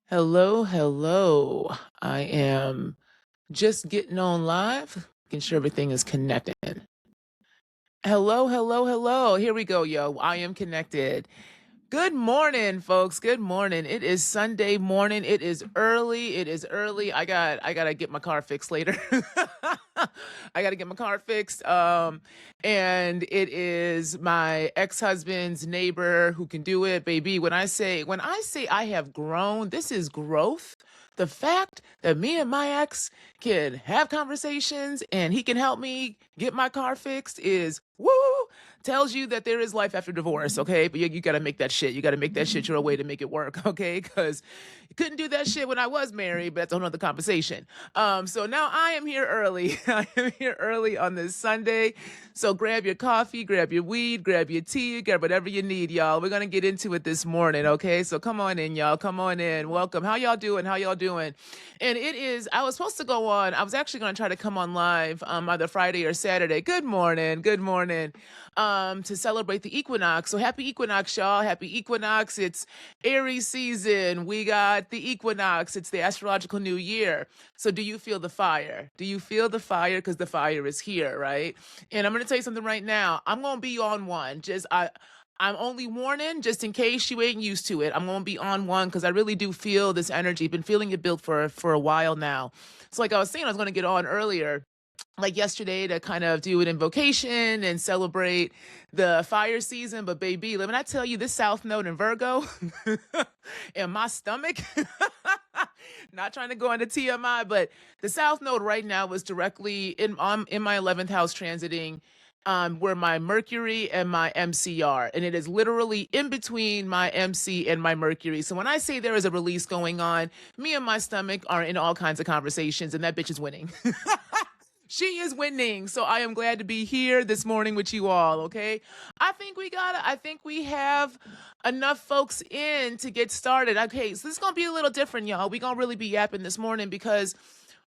Hello, hello. I am just getting on live, making sure everything is connected. Hello, hello, hello. Here we go, yo. I am connected. Good morning, folks. Good morning. It is Sunday morning. It is early. It is early. I gotta get my car fixed later. I gotta get my car fixed. And it is my ex-husband's neighbor who can do it, baby. When I say I have grown, this is growth. The fact that me and my ex can have conversations and he can help me get my car fixed is woo, tells you that there is life after divorce, okay? But you got to make that shit. You got to make that shit your way to make it work, okay? Because you couldn't do that shit when I was married, but that's a whole nother conversation. So now I am here early. I am here early on this Sunday. So grab your coffee, grab your weed, grab your tea, grab whatever you need, y'all. We're going to get into it this morning, okay? So come on in, y'all. Come on in. Welcome. How y'all doing? How y'all doing? And I was supposed to go on. I was actually going to try to come on live either Friday or Saturday. Good morning. Good morning. To celebrate the equinox. So happy equinox, y'all. Happy equinox. It's Aries season. We got the equinox. It's the astrological new year. So do you feel the fire? Do you feel the fire? Because the fire is here, right? And I'm going to tell you something right now. I'm going to be on one. I'm only warning just in case you ain't used to it. I'm going to be on one because I really do feel this energy. Been feeling it built for a while now. So like I was saying, I was going to get on earlier, like yesterday, to kind of do an invocation and celebrate the fire season. But baby, let me not tell you, this South Node in Virgo in my stomach, not trying to go into TMI, but the South Node right now is directly in my 11th house transiting where my Mercury and my MC are. And it is literally in between my MC and my Mercury. So when I say there is a release going on, me and my stomach are in all kinds of conversations, and that bitch is winning. She is winning. So I am glad to be here this morning with you all, okay? I think we have enough folks in to get started. Okay, so this is going to be a little different, y'all. We're going to really be yapping this morning because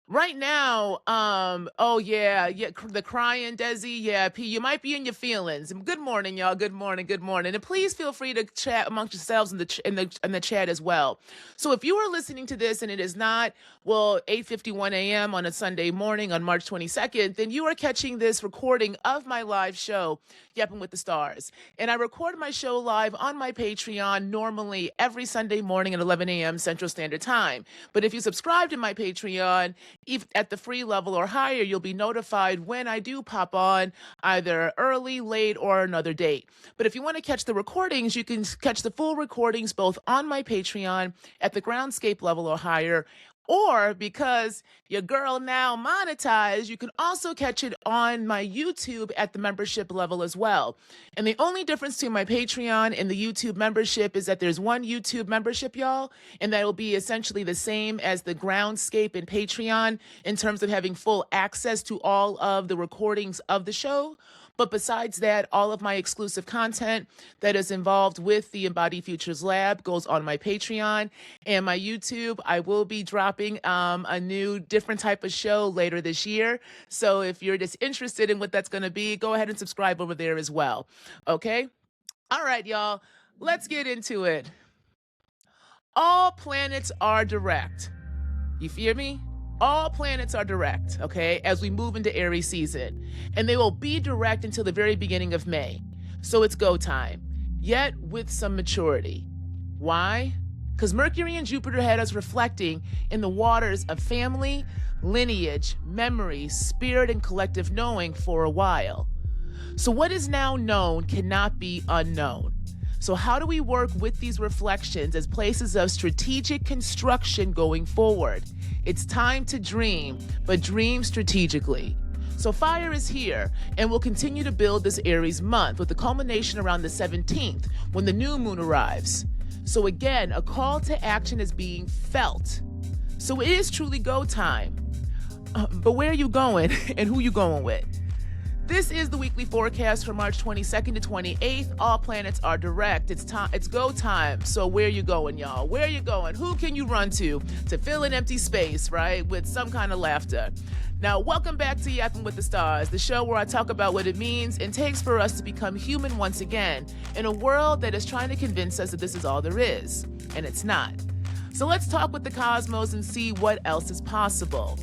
right now, the crying Desi, yeah, P, you might be in your feelings. Good morning, y'all. Good morning, and please feel free to chat amongst yourselves in the chat as well. So if you are listening to this and it is not 8:51 a.m. on a Sunday morning on March 22nd, then you are catching this recording of my live show, Yappin with the Stars, and I record my show live on my Patreon normally every Sunday morning at 11 a.m. Central Standard Time. But if you subscribe to my Patreon, if at the free level or higher, you'll be notified when I do pop on, either early, late, or another date. But if you want to catch the recordings, you can catch the full recordings both on my Patreon at the groundscape level or higher, or because your girl now monetized, you can also catch it on my YouTube at the membership level as well. And the only difference between my Patreon and the YouTube membership is that there's one YouTube membership, y'all, and that will be essentially the same as the groundscape in Patreon in terms of having full access to all of the recordings of the show. But besides that, all of my exclusive content that is involved with the Embodied Futures Lab goes on my Patreon and my YouTube. I will be dropping a new different type of show later this year. So if you're just interested in what that's going to be, go ahead and subscribe over there as well. Okay? All right, y'all. Let's get into it. All planets are direct. You fear me? All planets are direct, okay, as we move into Aries season. And they will be direct until the very beginning of May. So it's go time, yet with some maturity. Why? Because Mercury and Jupiter had us reflecting in the waters of family, lineage, memory, spirit, and collective knowing for a while. So what is now known cannot be unknown. So how do we work with these reflections as places of strategic construction going forward? It's time to dream, but dream strategically. So fire is here, and we'll continue to build this Aries month with the culmination around the 17th when the new moon arrives. So again, a call to action is being felt. So it is truly go time. But where are you going and who you going with? This is the weekly forecast for March 22nd to 28th. All planets are direct. It's go time. So where you going, y'all? Where you going? Who can you run to fill an empty space, right? With some kind of laughter. Now, welcome back to Yappin with the Stars, the show where I talk about what it means and takes for us to become human once again in a world that is trying to convince us that this is all there is. And it's not. So let's talk with the cosmos and see what else is possible.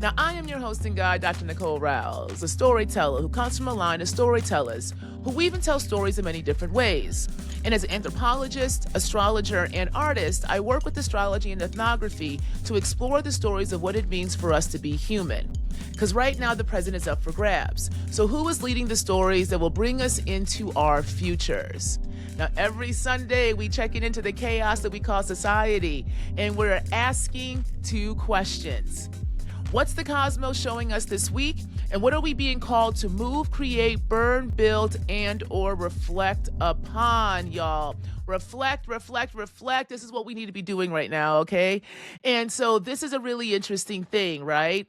Now, I am your host and guide, Dr. Nicole Rouse, a storyteller who comes from a line of storytellers who weave and tell stories in many different ways. And as an anthropologist, astrologer, and artist, I work with astrology and ethnography to explore the stories of what it means for us to be human. Because right now the present is up for grabs. So who is leading the stories that will bring us into our futures? Now, every Sunday, we check into the chaos that we call society, and we're asking two questions. What's the cosmos showing us this week? And what are we being called to move, create, burn, build, and or reflect upon, y'all? Reflect, reflect, reflect. This is what we need to be doing right now, okay? And so this is a really interesting thing, right?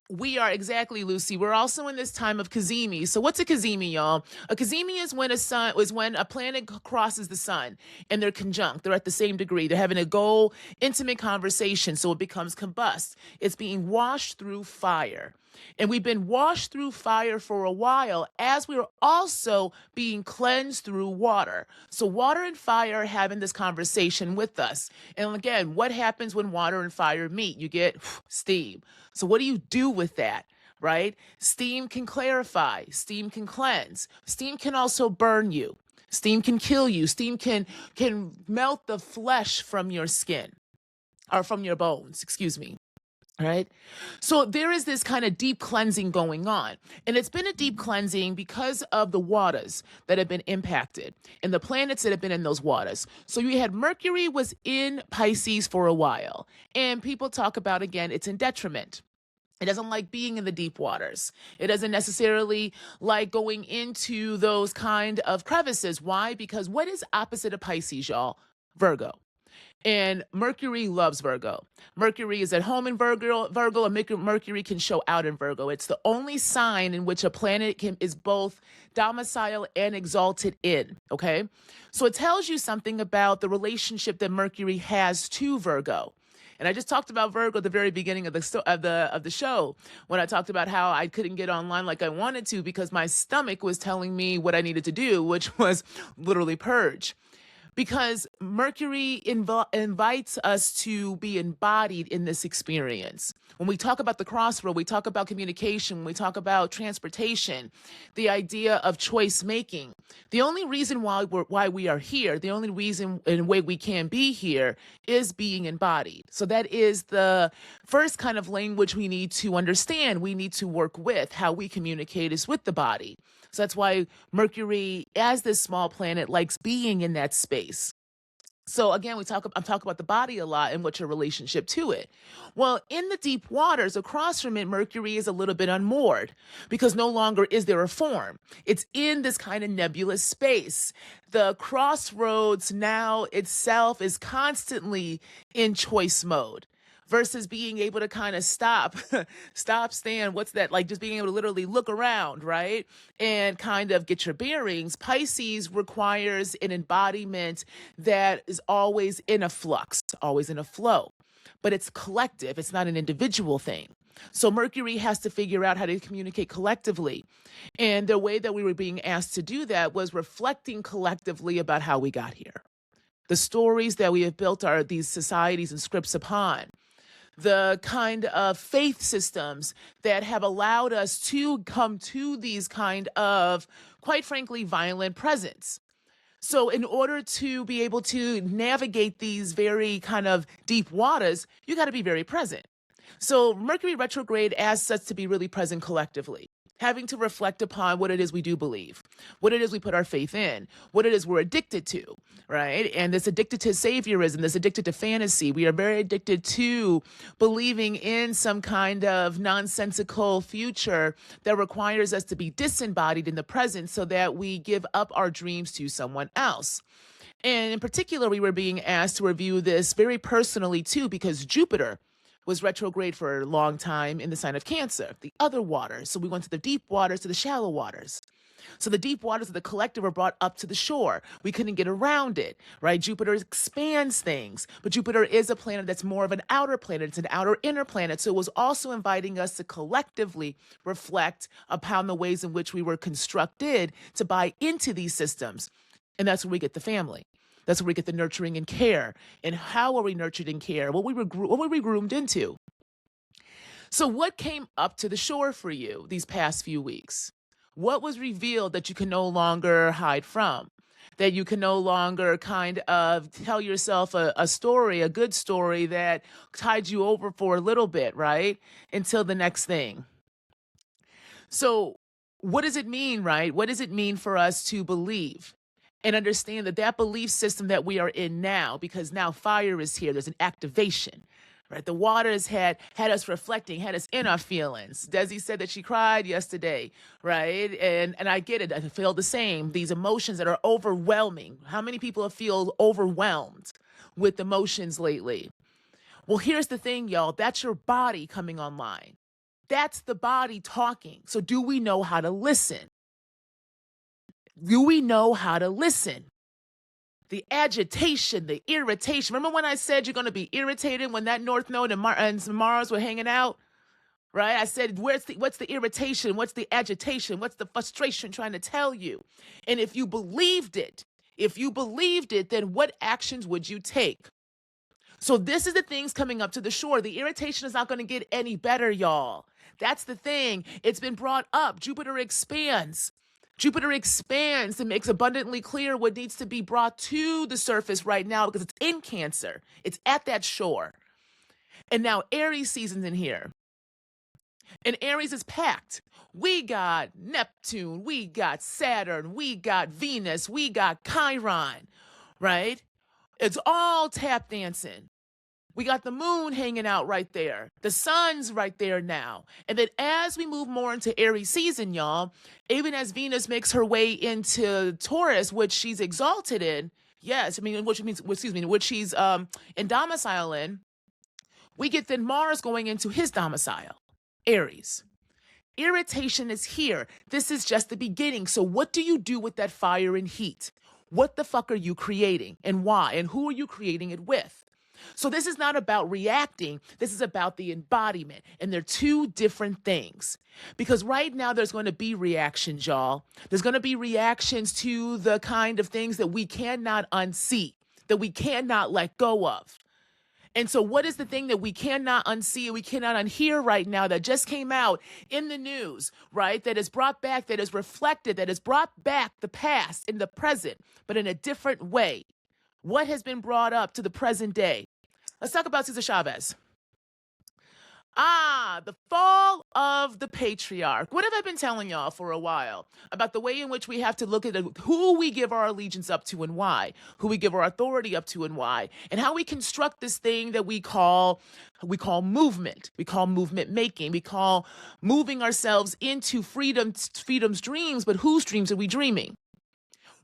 We are exactly, Lucy. We're also in this time of Cazimi. So what's a Cazimi, y'all? A Cazimi is when a planet crosses the sun and they're conjunct. They're at the same degree. They're having a goal, intimate conversation. So it becomes combust. It's being washed through fire. And we've been washed through fire for a while as we are also being cleansed through water. So water and fire are having this conversation with us. And again, what happens when water and fire meet? You get steam. So what do you do with that? Right? Steam can clarify. Steam can cleanse. Steam can also burn you. Steam can kill you. Steam can melt the flesh from your skin or from your bones, excuse me. All right. So there is this kind of deep cleansing going on. And it's been a deep cleansing because of the waters that have been impacted and the planets that have been in those waters. So you had Mercury was in Pisces for a while. And people talk about, again, it's in detriment. It doesn't like being in the deep waters. It doesn't necessarily like going into those kind of crevices. Why? Because what is opposite of Pisces, y'all? Virgo. And Mercury loves Virgo. Mercury is at home in Virgo, and Mercury can show out in Virgo. It's the only sign in which a planet is both domicile and exalted in, okay? So it tells you something about the relationship that Mercury has to Virgo. And I just talked about Virgo at the very beginning of the show when I talked about how I couldn't get online like I wanted to because my stomach was telling me what I needed to do, which was literally purge. Because Mercury invites us to be embodied in this experience. When we talk about the crossroad, we talk about communication, we talk about transportation, the idea of choice making. The only reason why we are here, the only reason and way we can be here is being embodied. So that is the first kind of language we need to understand, we need to work with. How we communicate is with the body. So that's why Mercury, as this small planet, likes being in that space. So again, I'm talking about the body a lot and what's your relationship to it. Well, in the deep waters across from it, Mercury is a little bit unmoored because no longer is there a form. It's in this kind of nebulous space. The crossroads now itself is constantly in choice mode. Versus being able to kind of stop, stand, what's that? Like just being able to literally look around, right? And kind of get your bearings. Pisces requires an embodiment that is always in a flux, always in a flow. But it's collective, it's not an individual thing. So Mercury has to figure out how to communicate collectively. And the way that we were being asked to do that was reflecting collectively about how we got here. The stories that we have built these societies and scripts upon. The kind of faith systems that have allowed us to come to these kind of, quite frankly, violent presents. So in order to be able to navigate these very kind of deep waters, you got to be very present. So Mercury retrograde asks us to be really present collectively. Having to reflect upon what it is we do believe, what it is we put our faith in, what it is we're addicted to, right? And this addicted to saviorism, this addicted to fantasy. We are very addicted to believing in some kind of nonsensical future that requires us to be disembodied in the present so that we give up our dreams to someone else. And in particular, we were being asked to review this very personally too, because Jupiter was retrograde for a long time in the sign of Cancer, the other waters. So we went to the deep waters to the shallow waters. So the deep waters of the collective were brought up to the shore. We couldn't get around it, right? Jupiter expands things, but Jupiter is a planet that's more of an outer planet. It's an outer inner planet. So it was also inviting us to collectively reflect upon the ways in which we were constructed to buy into these systems. And that's where we get the family. That's where we get the nurturing and care. And how are we nurtured and care? What were we groomed into? So what came up to the shore for you these past few weeks? What was revealed that you can no longer hide from? That you can no longer kind of tell yourself a story, a good story that tied you over for a little bit, right? Until the next thing. So, what does it mean, right? What does it mean for us to believe and understand that that belief system that we are in now, because now fire is here, there's an activation, right? The water has had us reflecting, had us in our feelings. Desi said that she cried yesterday, right? And I get it. I feel the same. These emotions that are overwhelming. How many people feel overwhelmed with emotions lately? Well, here's the thing, y'all. That's your body coming online. That's the body talking. So do we know how to listen? Do we know how to listen? The agitation, the irritation. Remember when I said you're going to be irritated when that North Node and Mars were hanging out? Right? I said, what's the irritation? What's the agitation? What's the frustration trying to tell you? And if you believed it, then what actions would you take? So this is the things coming up to the shore. The irritation is not going to get any better, y'all. That's the thing. It's been brought up. Jupiter expands. Jupiter expands and makes abundantly clear what needs to be brought to the surface right now because it's in Cancer. It's at that shore. And now Aries season's in here. And Aries is packed. We got Neptune, we got Saturn, we got Venus, we got Chiron, right? It's all tap dancing. We got the moon hanging out right there. The sun's right there now. And then as we move more into Aries season, y'all, even as Venus makes her way into Taurus, which she's exalted in, yes, I mean, which she's in domicile in, we get then Mars going into his domicile, Aries. Irritation is here. This is just the beginning. So what do you do with that fire and heat? What the fuck are you creating and why? And who are you creating it with? So this is not about reacting. This is about the embodiment. And they're two different things. Because right now there's going to be reactions, y'all. There's going to be reactions to the kind of things that we cannot unsee, that we cannot let go of. And so what is the thing that we cannot unsee, we cannot unhear right now that just came out in the news, right? That is brought back, that is reflected, that has brought back the past in the present, but in a different way. What has been brought up to the present day? Let's talk about Cesar Chavez. The fall of the patriarch. What have I been telling y'all for a while about the way in which we have to look at who we give our allegiance up to and why, who we give our authority up to and why, and how we construct this thing that we call movement. We call movement making. We call moving ourselves into freedom's dreams, but whose dreams are we dreaming?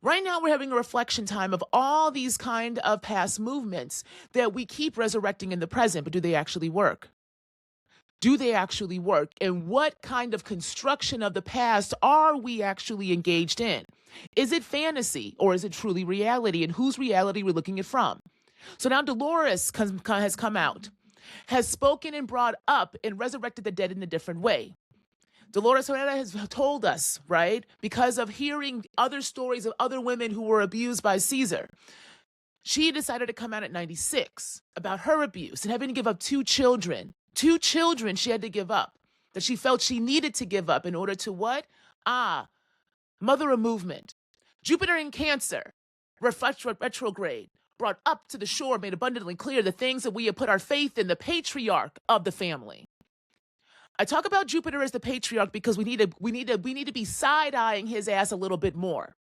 Right now, we're having a reflection time of all these kind of past movements that we keep resurrecting in the present, but do they actually work? Do they actually work? And what kind of construction of the past are we actually engaged in? Is it fantasy or is it truly reality? And whose reality we're looking at from? So now Dolores has come out, has spoken and brought up and resurrected the dead in a different way. Dolores Herrera has told us, right, because of hearing other stories of other women who were abused by Caesar, she decided to come out at 96 about her abuse and having to give up two children. Two children she had to give up, that she felt she needed to give up in order to what? Mother of movement. Jupiter in Cancer, retrograde, brought up to the shore, made abundantly clear the things that we have put our faith in, the patriarch of the family. I talk about Jupiter as the patriarch because we need to be side-eyeing his ass a little bit more.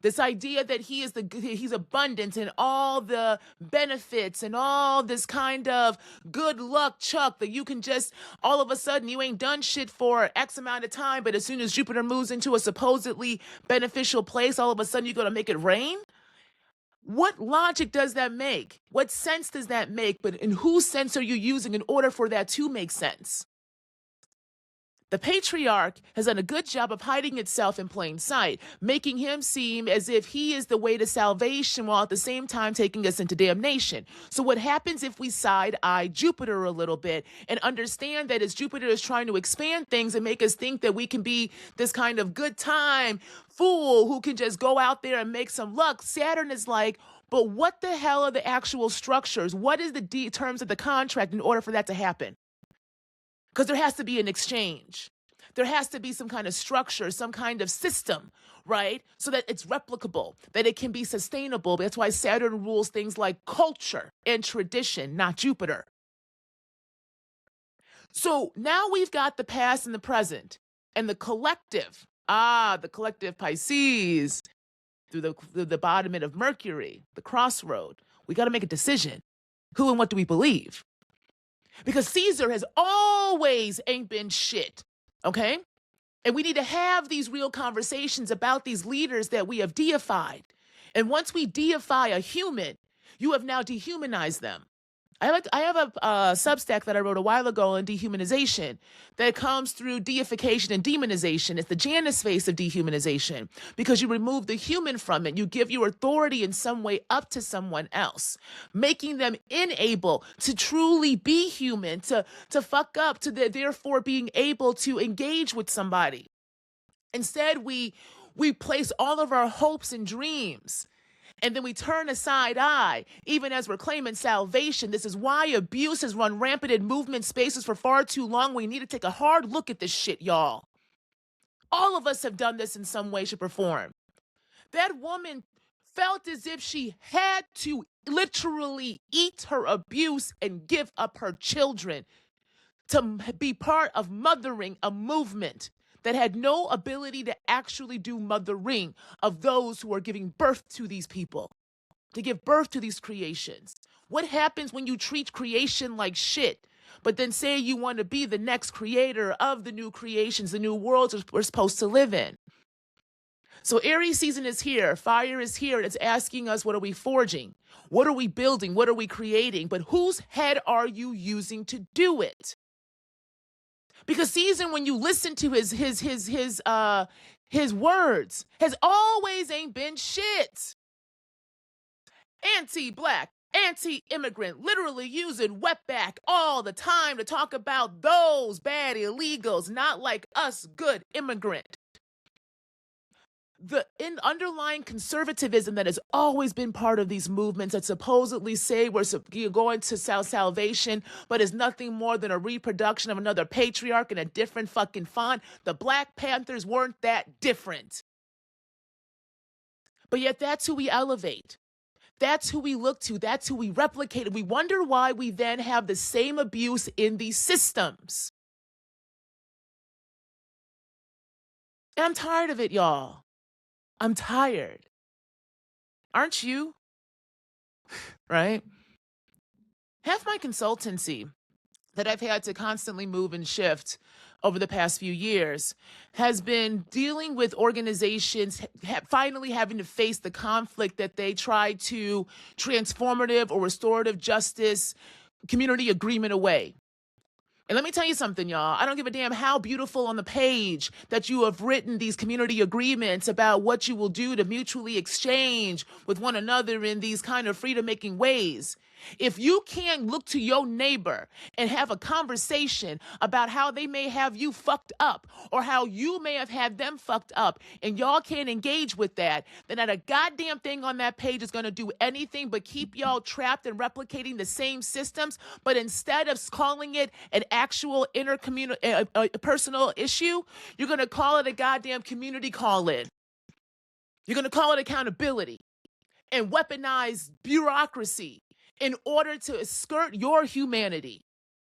This idea that he's abundant in all the benefits and all this kind of good luck chuck that you can just, all of a sudden, you ain't done shit for X amount of time, but as soon as Jupiter moves into a supposedly beneficial place, all of a sudden you're going to make it rain? What logic does that make? What sense does that make? But in whose sense are you using in order for that to make sense? The patriarch has done a good job of hiding itself in plain sight, making him seem as if he is the way to salvation while at the same time taking us into damnation. So what happens if we side-eye Jupiter a little bit and understand that as Jupiter is trying to expand things and make us think that we can be this kind of good time fool who can just go out there and make some luck, Saturn is like, But what the hell are the actual structures? What is the terms of the contract in order for that to happen? Because there has to be an exchange. There has to be some kind of structure, some kind of system, right? So that it's replicable, that it can be sustainable. That's why Saturn rules things like culture and tradition, not Jupiter. So now we've got the past and the present and the collective. The collective Pisces through the embodiment of Mercury, the crossroad. We got to make a decision. Who and what do we believe? Because Caesar has always ain't been shit, okay? And we need to have these real conversations about these leaders that we have deified. And once we deify a human, you have now dehumanized them. I have a Substack that I wrote a while ago on dehumanization that comes through deification and demonization. It's the Janus face of dehumanization because you remove the human from it. You give your authority in some way up to someone else, making them unable to truly be human, to fuck up, to therefore being able to engage with somebody. Instead, we place all of our hopes and dreams, and then we turn a side eye, even as we're claiming salvation. This is why abuse has run rampant in movement spaces for far too long. We need to take a hard look at this shit, y'all. All of us have done this in some way, shape, or form. That woman felt as if she had to literally eat her abuse and give up her children to be part of mothering a movement that had no ability to actually do mothering of those who are giving birth to these people, to give birth to these creations. What happens when you treat creation like shit, but then say you want to be the next creator of the new creations, the new worlds we're supposed to live in? So Aries season is here. Fire is here. It's asking us, what are we forging? What are we building? What are we creating? But whose head are you using to do it? Because Caesar, when you listen to his words, has always ain't been shit. Anti-black, anti-immigrant, literally using wetback all the time to talk about those bad illegals, not like us good immigrant. The underlying conservatism that has always been part of these movements that supposedly say we're going to salvation, but is nothing more than a reproduction of another patriarch in a different fucking font. The Black Panthers weren't that different. But yet that's who we elevate. That's who we look to. That's who we replicate. We wonder why we then have the same abuse in these systems. And I'm tired of it, y'all. I'm tired. Aren't you? Right? Half my consultancy that I've had to constantly move and shift over the past few years has been dealing with organizations finally having to face the conflict that they try to transformative or restorative justice community agreement away. And let me tell you something, y'all. I don't give a damn how beautiful on the page that you have written these community agreements about what you will do to mutually exchange with one another in these kind of freedom-making ways. If you can't look to your neighbor and have a conversation about how they may have you fucked up or how you may have had them fucked up and y'all can't engage with that, then not a goddamn thing on that page is going to do anything but keep y'all trapped and replicating the same systems. But instead of calling it an actual personal issue, you're going to call it a goddamn community call-in. You're going to call it accountability and weaponize bureaucracy in order to skirt your humanity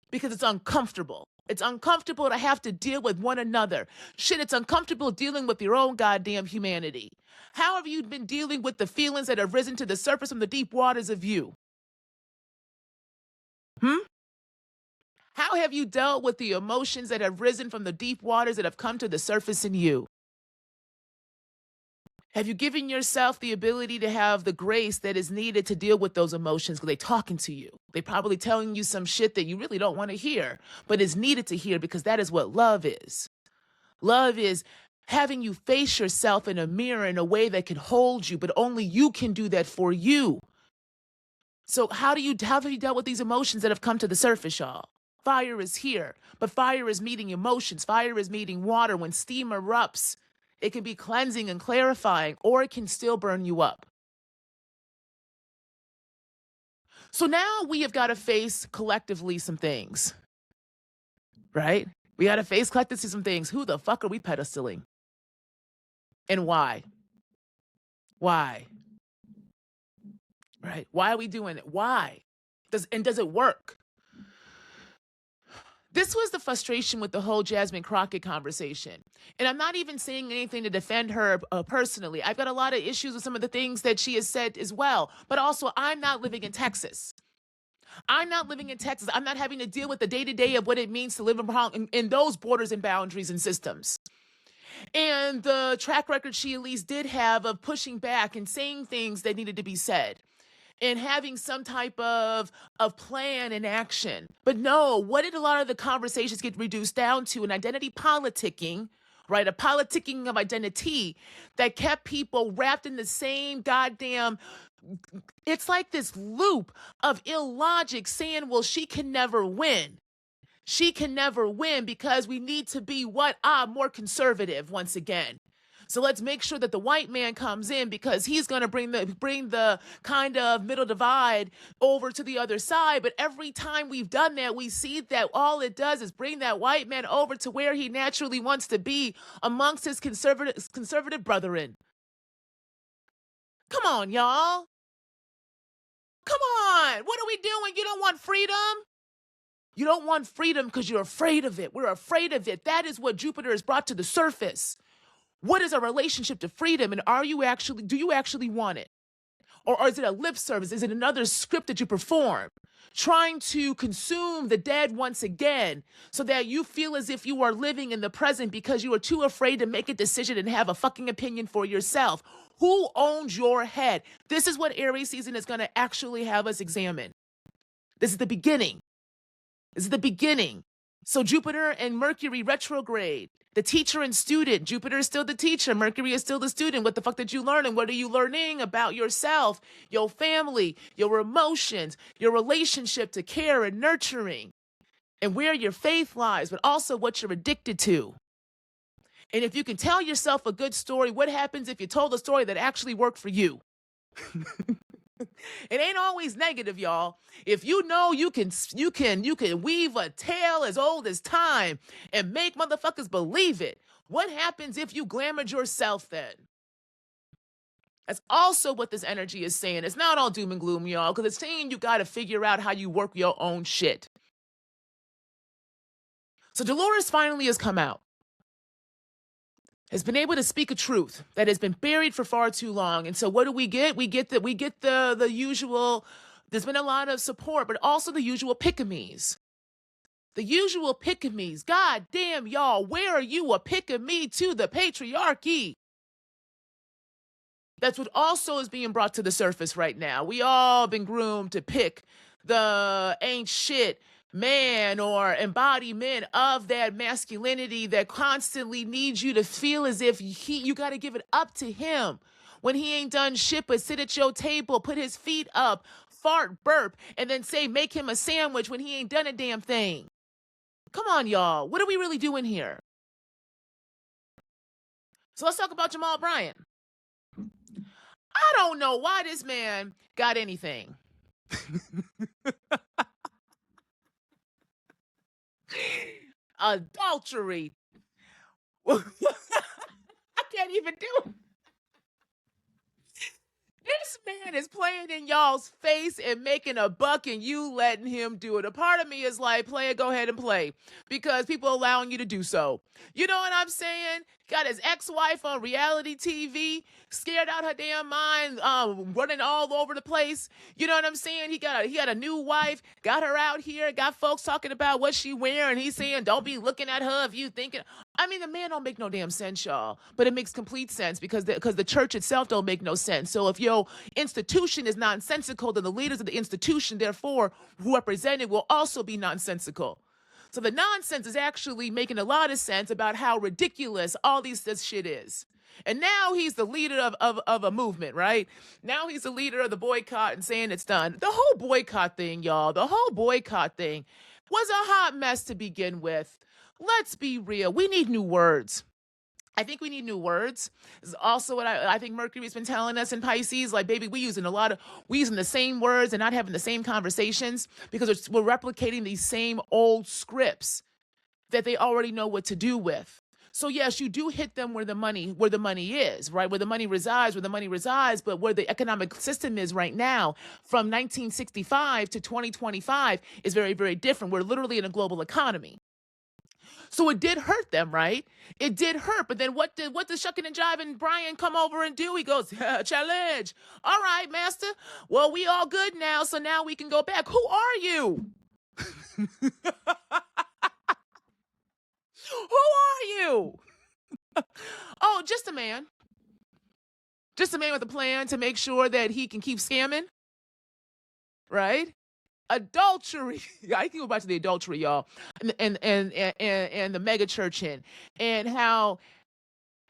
because it's uncomfortable. It's uncomfortable to have to deal with one another. Shit, it's uncomfortable dealing with your own goddamn humanity. How have you been dealing with the feelings that have risen to the surface from the deep waters of you? How have you dealt with the emotions that have risen from the deep waters that have come to the surface in you? Have you given yourself the ability to have the grace that is needed to deal with those emotions? Because they're talking to you. They're probably telling you some shit that you really don't want to hear, but is needed to hear because that is what love is. Love is having you face yourself in a mirror in a way that can hold you, but only you can do that for you. So how have you dealt with these emotions that have come to the surface, y'all? Fire is here, but fire is meeting emotions. Fire is meeting water. When steam erupts, it can be cleansing and clarifying, or it can still burn you up. So now we have got to face collectively some things, right? We got to face collectively some things. Who the fuck are we pedestaling? And why? Why? Right? Why are we doing it? Why? Does it work? This was the frustration with the whole Jasmine Crockett conversation. And I'm not even saying anything to defend her personally. I've got a lot of issues with some of the things that she has said as well. But also, I'm not living in Texas. I'm not living in Texas. I'm not having to deal with the day-to-day of what it means to live in those borders and boundaries and systems. And the track record she at least did have of pushing back and saying things that needed to be said and having some type of plan and action. But no, what did a lot of the conversations get reduced down to? An identity politicking, right? A politicking of identity that kept people wrapped in the same goddamn, it's like this loop of illogic saying, well, she can never win. She can never win because we need to be what? More conservative once again. So let's make sure that the white man comes in because he's going to bring the kind of middle divide over to the other side. But every time we've done that, we see that all it does is bring that white man over to where he naturally wants to be amongst his conservative brethren. Come on, y'all. Come on. What are we doing? You don't want freedom? You don't want freedom because you're afraid of it. We're afraid of it. That is what Jupiter has brought to the surface. What is our relationship to freedom? And do you actually want it? Or is it a lip service? Is it another script that you perform? Trying to consume the dead once again so that you feel as if you are living in the present because you are too afraid to make a decision and have a fucking opinion for yourself. Who owns your head? This is what Aries season is going to actually have us examine. This is the beginning. This is the beginning. So Jupiter and Mercury retrograde. The teacher and student. Jupiter is still the teacher. Mercury is still the student. What the fuck did you learn? And what are you learning about yourself, your family, your emotions, your relationship to care and nurturing, and where your faith lies, but also what you're addicted to. And if you can tell yourself a good story, what happens if you told a story that actually worked for you? It ain't always negative, y'all. If you know you can weave a tale as old as time and make motherfuckers believe it. What happens if you glamored yourself then? That's also what this energy is saying. It's not all doom and gloom, y'all, because it's saying you got to figure out how you work your own shit. So Dolores finally has come out. Has been able to speak a truth that has been buried for far too long. And so what do we get? We get the usual, there's been a lot of support, but also the usual pick-a-me's. The usual pick-a-me's. God damn, y'all, where are you a pick-a-me to the patriarchy? That's what also is being brought to the surface right now. We all been groomed to pick the ain't shit man or embodiment of that masculinity that constantly needs you to feel as if you got to give it up to him when he ain't done shit but sit at your table, put his feet up, fart, burp, and then say make him a sandwich when he ain't done a damn thing. Come on, y'all. What are we really doing here? So let's talk about Jamal Bryant. I don't know why this man got anything. Adultery. I can't even do it. This man is playing in y'all's face and making a buck and you letting him do it. A part of me is like, play it, go ahead and play. Because people are allowing you to do so. You know what I'm saying? Got his ex-wife on reality TV, scared out her damn mind, running all over the place. You know what I'm saying? He got a new wife, got her out here, got folks talking about what she wearing. He's saying, don't be looking at her if you thinking. I mean, the man don't make no damn sense, y'all. But it makes complete sense because the church itself don't make no sense. So if your institution is nonsensical, then the leaders of the institution, therefore, who represent it, will also be nonsensical. So the nonsense is actually making a lot of sense about how ridiculous all this shit is. And now he's the leader of a movement, right? Now he's the leader of the boycott and saying it's done. The whole boycott thing, y'all, the whole boycott thing was a hot mess to begin with. Let's be real. We need new words. I think we need new words. This is also what I think Mercury's been telling us in Pisces. Like, baby, we using the same words and not having the same conversations because we're replicating these same old scripts that they already know what to do with. So yes, you do hit them where the money is, right? Where the money resides, but where the economic system is right now from 1965 to 2025 is very, very different. We're literally in a global economy. So it did hurt them, right? It did hurt. But then what did Shuckin' and Jivin' Brian come over and do? He goes, challenge. All right, master. Well, we all good now, so now we can go back. Who are you? Who are you? Oh, just a man. Just a man with a plan to make sure that he can keep scamming, right? Adultery. I can go back to the adultery, y'all, and the mega churching, and how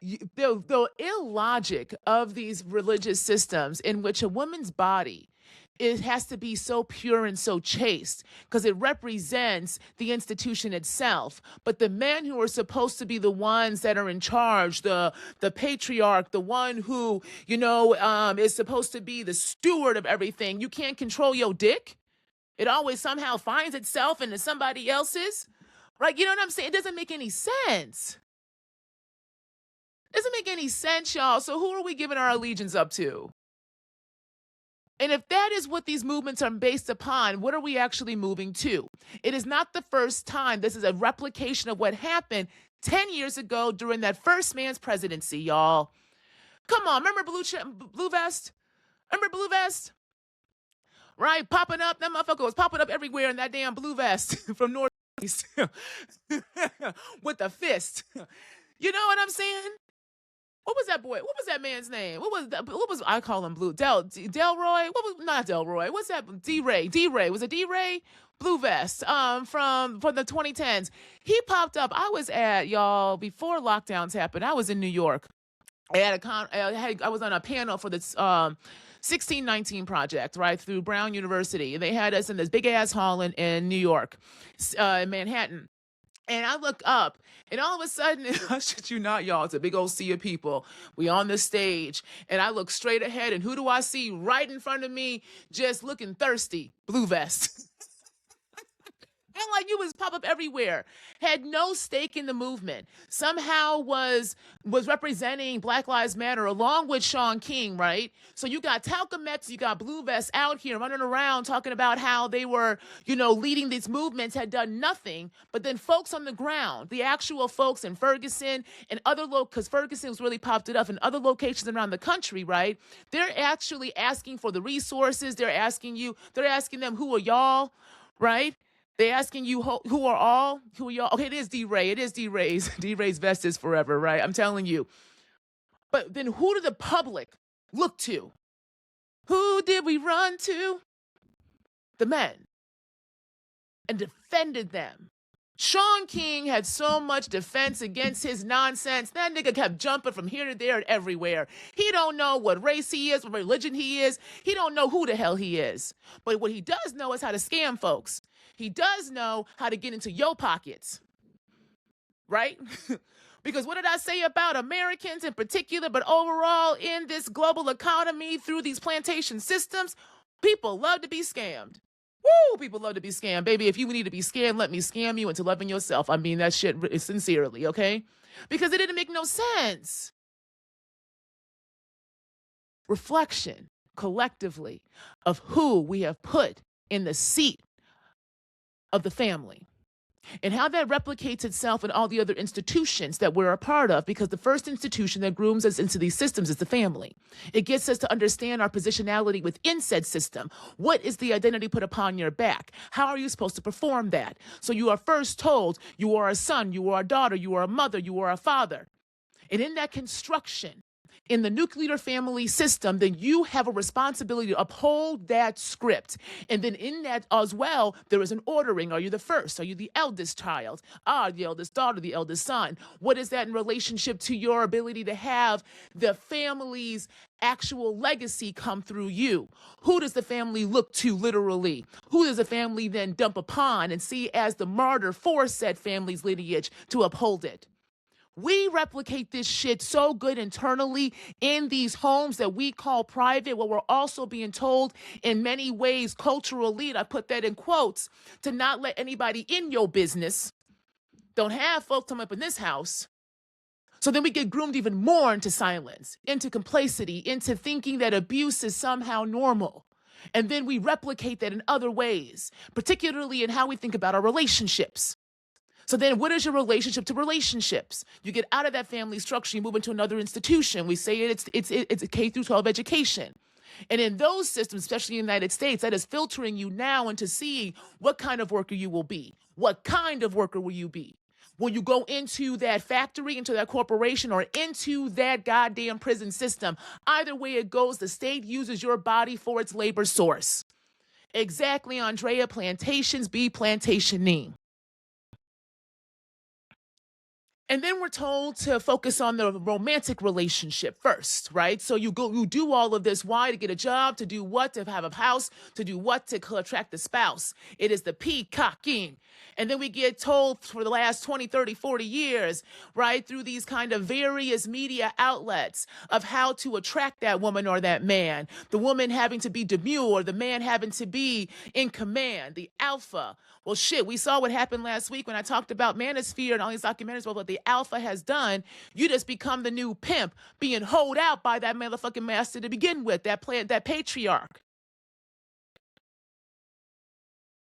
the illogic of these religious systems in which a woman's body, it has to be so pure and so chaste because it represents the institution itself. But the men who are supposed to be the ones that are in charge, the patriarch, the one who, is supposed to be the steward of everything, you can't control your dick. It always somehow finds itself into somebody else's. Right? You know what I'm saying? It doesn't make any sense. It doesn't make any sense, y'all. So who are we giving our allegiance up to? And if that is what these movements are based upon, what are we actually moving to? It is not the first time. This is a replication of what happened 10 years ago during that first man's presidency, y'all. Come on, remember Blue Vest? Remember Blue Vest? Right? Popping up. That motherfucker was popping up everywhere in that damn blue vest from Northeast with the fist. You know what I'm saying? What was that boy? What was that man's name? I call him Blue Delroy? What was not Delroy? What's that? D-Ray. Was it D-Ray? Blue Vest. From the 2010s. He popped up. I was at, y'all, before lockdowns happened, I was in New York. I was on a panel for this 1619 project, right, through Brown University. And they had us in this big ass hall in New York, in Manhattan. And I look up, and all of a sudden, I shit you not, y'all, it's a big old sea of people. We on the stage, and I look straight ahead, and who do I see right in front of me, just looking thirsty? Blue Vest. And like you was pop up everywhere, had no stake in the movement, somehow was representing Black Lives Matter along with Shaun King, right? So you got Talcum X, you got Blue Vest out here running around talking about how they were, leading these movements, had done nothing. But then folks on the ground, the actual folks in Ferguson and other because Ferguson was really popped it up in other locations around the country, right? They're actually asking for the resources. They're asking them, who are y'all, right? They asking you who are y'all? Okay, it is D-Ray. It is D-Ray's. D-Ray's vest is forever, right? I'm telling you. But then who did the public look to? Who did we run to? The men. And defended them. Shaun King had so much defense against his nonsense. That nigga kept jumping from here to there and everywhere. He don't know what race he is, what religion he is. He don't know who the hell he is. But what he does know is how to scam folks. He does know how to get into your pockets, right? Because what did I say about Americans in particular, but overall in this global economy through these plantation systems? People love to be scammed. Woo! People love to be scammed. Baby, if you need to be scammed, let me scam you into loving yourself. I mean that shit sincerely, okay? Because it didn't make no sense. Reflection, collectively, of who we have put in the seat of the family and how that replicates itself in all the other institutions that we're a part of, because the first institution that grooms us into these systems is the family. It gets us to understand our positionality within said system. What is the identity put upon your back? How are you supposed to perform that? So you are first told you are a son, you are a daughter, you are a mother, you are a father. And in that construction, in the nuclear family system, then you have a responsibility to uphold that script. And then in that as well, there is an ordering. Are you the first? Are you the eldest child? The eldest daughter, the eldest son? What is that in relationship to your ability to have the family's actual legacy come through you? Who does the family look to literally? Who does the family then dump upon and see as the martyr for said family's lineage to uphold it? We replicate this shit so good internally in these homes that we call private, where we're also being told in many ways, cultural elite, I put that in quotes, to not let anybody in your business. Don't have folks come up in this house. So then we get groomed even more into silence, into complacency, into thinking that abuse is somehow normal. And then we replicate that in other ways, particularly in how we think about our relationships. So then what is your relationship to relationships? You get out of that family structure, you move into another institution. We say it's a K through 12 education. And in those systems, especially in the United States, that is filtering you now into seeing what kind of worker you will be. What kind of worker will you be? Will you go into that factory, into that corporation, or into that goddamn prison system? Either way it goes, the state uses your body for its labor source. Exactly, Andrea. Plantations be plantationing. And then we're told to focus on the romantic relationship first, right? So you do all of this. Why? To get a job, to do what? To have a house, to do what? To attract a spouse. It is the peacocking. And then we get told for the last 20, 30, 40 years, right, through these kind of various media outlets of how to attract that woman or that man. The woman having to be demure, the man having to be in command, the alpha. Well, shit, we saw what happened last week when I talked about manosphere and all these documentaries about what the alpha has done. You just become the new pimp being hoed out by that motherfucking master to begin with, that patriarch.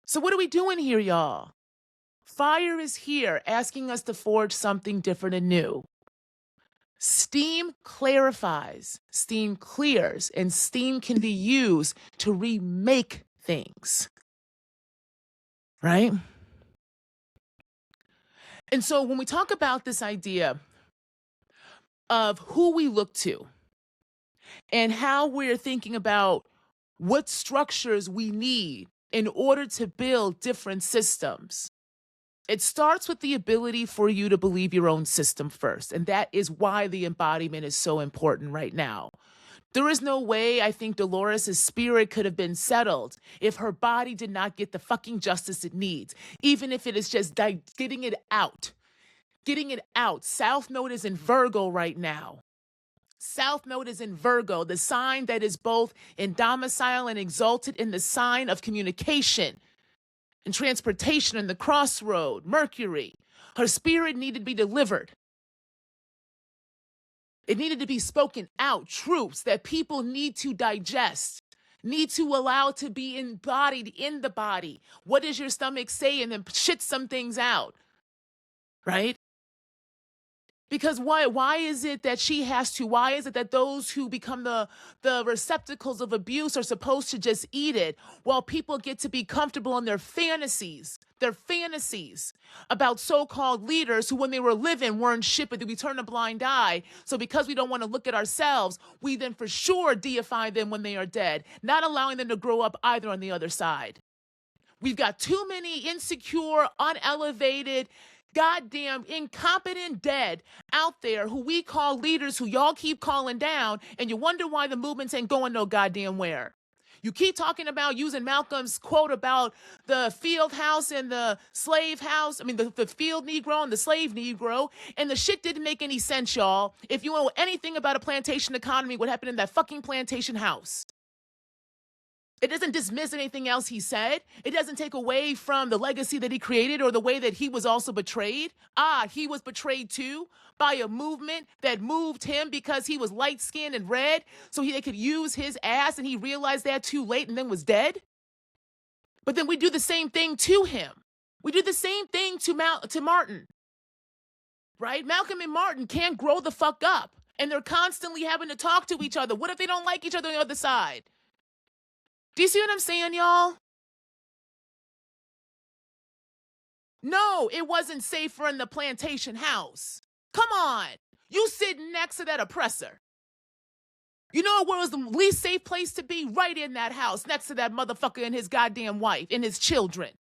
So what are we doing here, y'all? Fire is here asking us to forge something different and new. Steam clarifies, steam clears, and steam can be used to remake things. Right? And so when we talk about this idea of who we look to and how we're thinking about what structures we need in order to build different systems, it starts with the ability for you to believe your own system first. And that is why the embodiment is so important right now. There is no way I think Dolores' spirit could have been settled if her body did not get the fucking justice it needs, even if it is just getting it out. Getting it out. South Node is in Virgo right now. South Node is in Virgo, the sign that is both in domicile and exalted in the sign of communication and transportation in the crossroad, Mercury. Her spirit needed to be delivered. It needed to be spoken out, truths that people need to digest, need to allow to be embodied in the body. What does your stomach say? And then shit some things out, right? Because why is it that she has to? Why is it that those who become the receptacles of abuse are supposed to just eat it while people get to be comfortable in their fantasies about so-called leaders who when they were living weren't shit, but we turn a blind eye. So because we don't want to look at ourselves, we then for sure deify them when they are dead, not allowing them to grow up either on the other side. We've got too many insecure, unelevated, goddamn incompetent dead out there who we call leaders who y'all keep calling down, and you wonder why the movements ain't going no goddamn where. You keep talking about using Malcolm's quote about the field house and the slave house. I mean, the field Negro and the slave Negro. And the shit didn't make any sense, y'all. If you know anything about a plantation economy, what happened in that fucking plantation house. It doesn't dismiss anything else he said. It doesn't take away from the legacy that he created or the way that he was also betrayed. He was betrayed too by a movement that moved him because he was light-skinned and red so they could use his ass, and he realized that too late and then was dead. But then we do the same thing to him. We do the same thing to Martin, right? Malcolm and Martin can't grow the fuck up, and they're constantly having to talk to each other. What if they don't like each other on the other side? Do you see what I'm saying, y'all? No, it wasn't safer in the plantation house. Come on. You sitting next to that oppressor. You know where was the least safe place to be? Right in that house, next to that motherfucker and his goddamn wife and his children.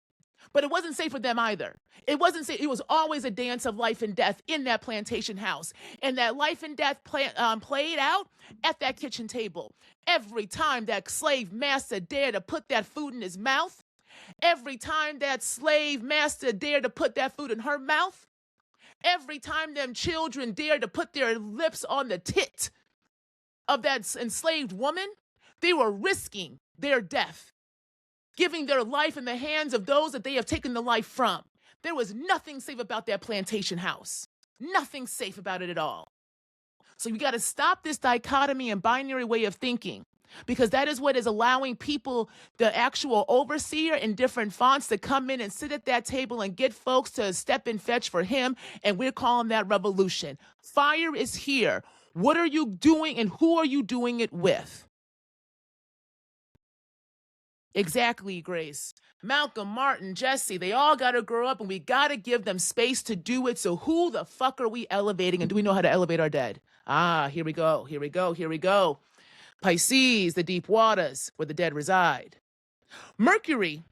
But it wasn't safe for them either. It wasn't safe. It was always a dance of life and death in that plantation house. And that life and death played out at that kitchen table. Every time that slave master dared to put that food in his mouth, every time that slave master dared to put that food in her mouth, Every time them children dared to put their lips on the tit of that enslaved woman, they were risking their death, giving their life in the hands of those that they have taken the life from. There was nothing safe about that plantation house. Nothing safe about it at all. So you got to stop this dichotomy and binary way of thinking, because that is what is allowing people, the actual overseer in different fonts, to come in and sit at that table and get folks to step and fetch for him. And we're calling that revolution. Fire is here. What are you doing and who are you doing it with? Exactly, Grace. Malcolm, Martin, Jesse, they all got to grow up and we got to give them space to do it. So who the fuck are we elevating, and do we know how to elevate our dead? Here we go, here we go, here we go. Pisces, the deep waters where the dead reside. Mercury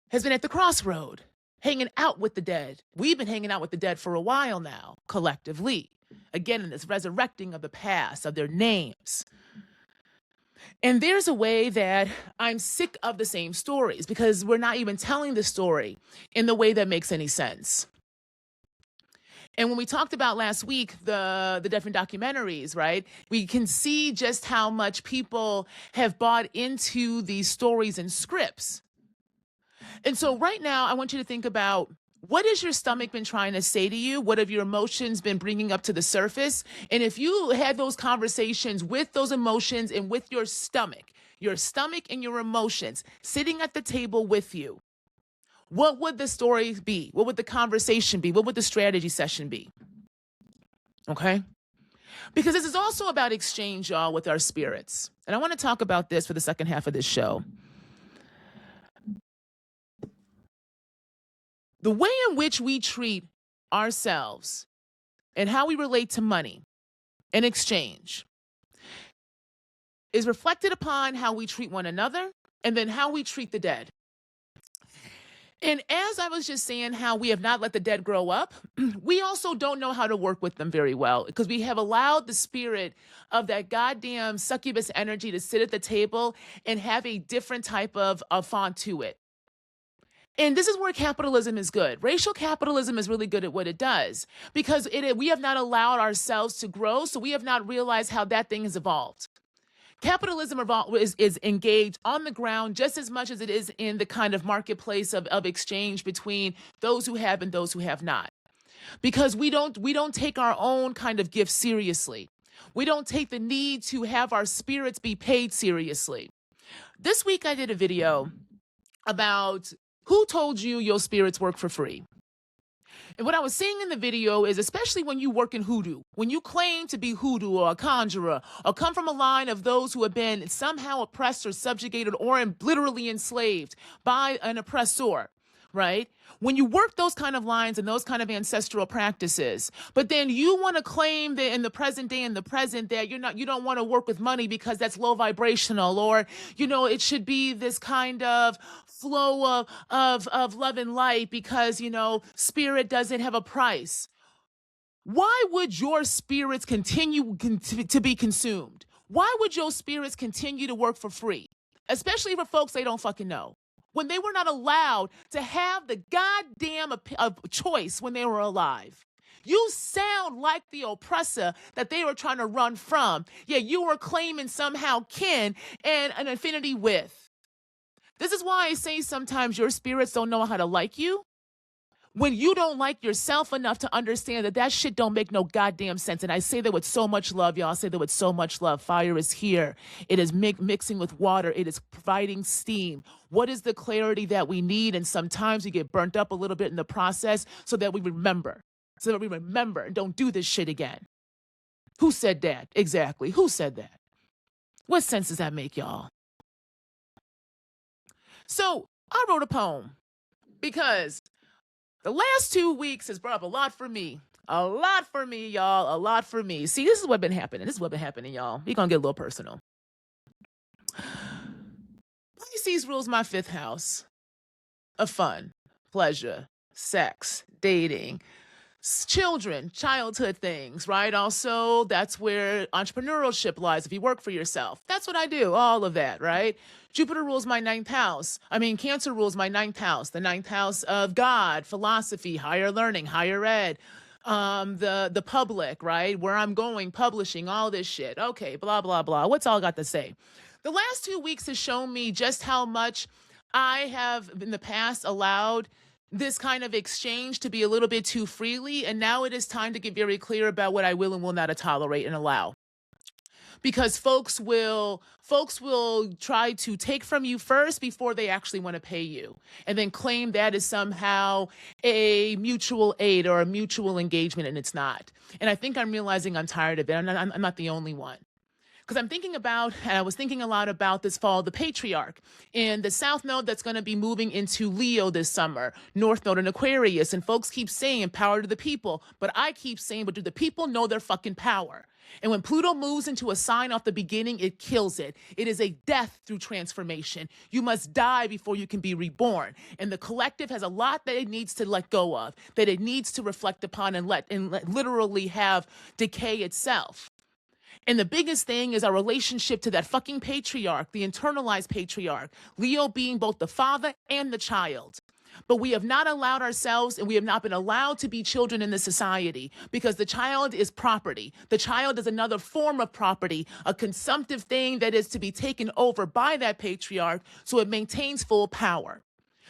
has been at the crossroad, hanging out with the dead. We've been hanging out with the dead for a while now, collectively. Again, in this resurrecting of the past, of their names. And there's a way that I'm sick of the same stories, because we're not even telling the story in the way that makes any sense. And when we talked about last week, the different documentaries, right, we can see just how much people have bought into these stories and scripts. And so right now, I want you to think about, what has your stomach been trying to say to you? What have your emotions been bringing up to the surface? And if you had those conversations with those emotions and with your stomach and your emotions sitting at the table with you, what would the story be? What would the conversation be? What would the strategy session be? Okay? Because this is also about exchange, y'all, with our spirits. And I want to talk about this for the second half of this show. The way in which we treat ourselves and how we relate to money in exchange is reflected upon how we treat one another and then how we treat the dead. And as I was just saying, how we have not let the dead grow up, we also don't know how to work with them very well, because we have allowed the spirit of that goddamn succubus energy to sit at the table and have a different type of font to it. And this is where capitalism is good. Racial capitalism is really good at what it does, because we have not allowed ourselves to grow, so we have not realized how that thing has evolved. Capitalism is engaged on the ground just as much as it is in the kind of marketplace of exchange between those who have and those who have not. Because we don't take our own kind of gift seriously. We don't take the need to have our spirits be paid seriously. This week I did a video about who told you your spirits work for free. And what I was saying in the video is, especially when you work in hoodoo, when you claim to be hoodoo or a conjurer, or come from a line of those who have been somehow oppressed or subjugated or literally enslaved by an oppressor, right? When you work those kind of lines and those kind of ancestral practices, but then you want to claim that in the present day, in the present, that you don't want to work with money because that's low vibrational, or, it should be this kind of flow of love and light because, spirit doesn't have a price. Why would your spirits continue to be consumed? Why would your spirits continue to work for free? Especially for folks they don't fucking know, when they were not allowed to have the goddamn choice when they were alive. You sound like the oppressor that they were trying to run from. Yeah, you were claiming somehow kin and an affinity with. This is why I say sometimes your spirits don't know how to like you, when you don't like yourself enough to understand that shit don't make no goddamn sense. And I say that with so much love, y'all. I say that with so much love. Fire is here. It is mixing with water. It is providing steam. What is the clarity that we need? And sometimes we get burnt up a little bit in the process so that we remember. And don't do this shit again. Who said that? Exactly. Who said that? What sense does that make, y'all? So I wrote a poem because the last 2 weeks has brought up a lot for me. A lot for me, y'all. A lot for me. See, this is what's been happening. Y'all. We're going to get a little personal. Pisces rules my 5th house of fun, pleasure, sex, dating, children, childhood things, right? Also, that's where entrepreneurship lies if you work for yourself. That's what I do, all of that, right? Jupiter rules my ninth house. Cancer rules my ninth house, the ninth house of God, philosophy, higher learning, higher ed, the public, right? Where I'm going, publishing, all this shit. Okay, blah, blah, blah. What's all got to say? The last 2 weeks has shown me just how much I have in the past allowed this kind of exchange to be a little bit too freely, and now it is time to get very clear about what I will and will not tolerate and allow. Because folks will try to take from you first before they actually want to pay you, and then claim that is somehow a mutual aid or a mutual engagement, and it's not. And I think I'm realizing I'm tired of it. I'm not the only one. Because I'm thinking about, and I was thinking a lot about this fall, the patriarch and the South Node that's going to be moving into Leo this summer, North Node in Aquarius. And folks keep saying power to the people, but I keep saying, but do the people know their fucking power? And when Pluto moves into a sign off the beginning, it kills it. It is a death through transformation. You must die before you can be reborn. And the collective has a lot that it needs to let go of, that it needs to reflect upon and let literally have decay itself. And the biggest thing is our relationship to that fucking patriarch, the internalized patriarch, Leo being both the father and the child. But we have not allowed ourselves, and we have not been allowed to be children in this society, because the child is property. The child is another form of property, a consumptive thing that is to be taken over by that patriarch so it maintains full power.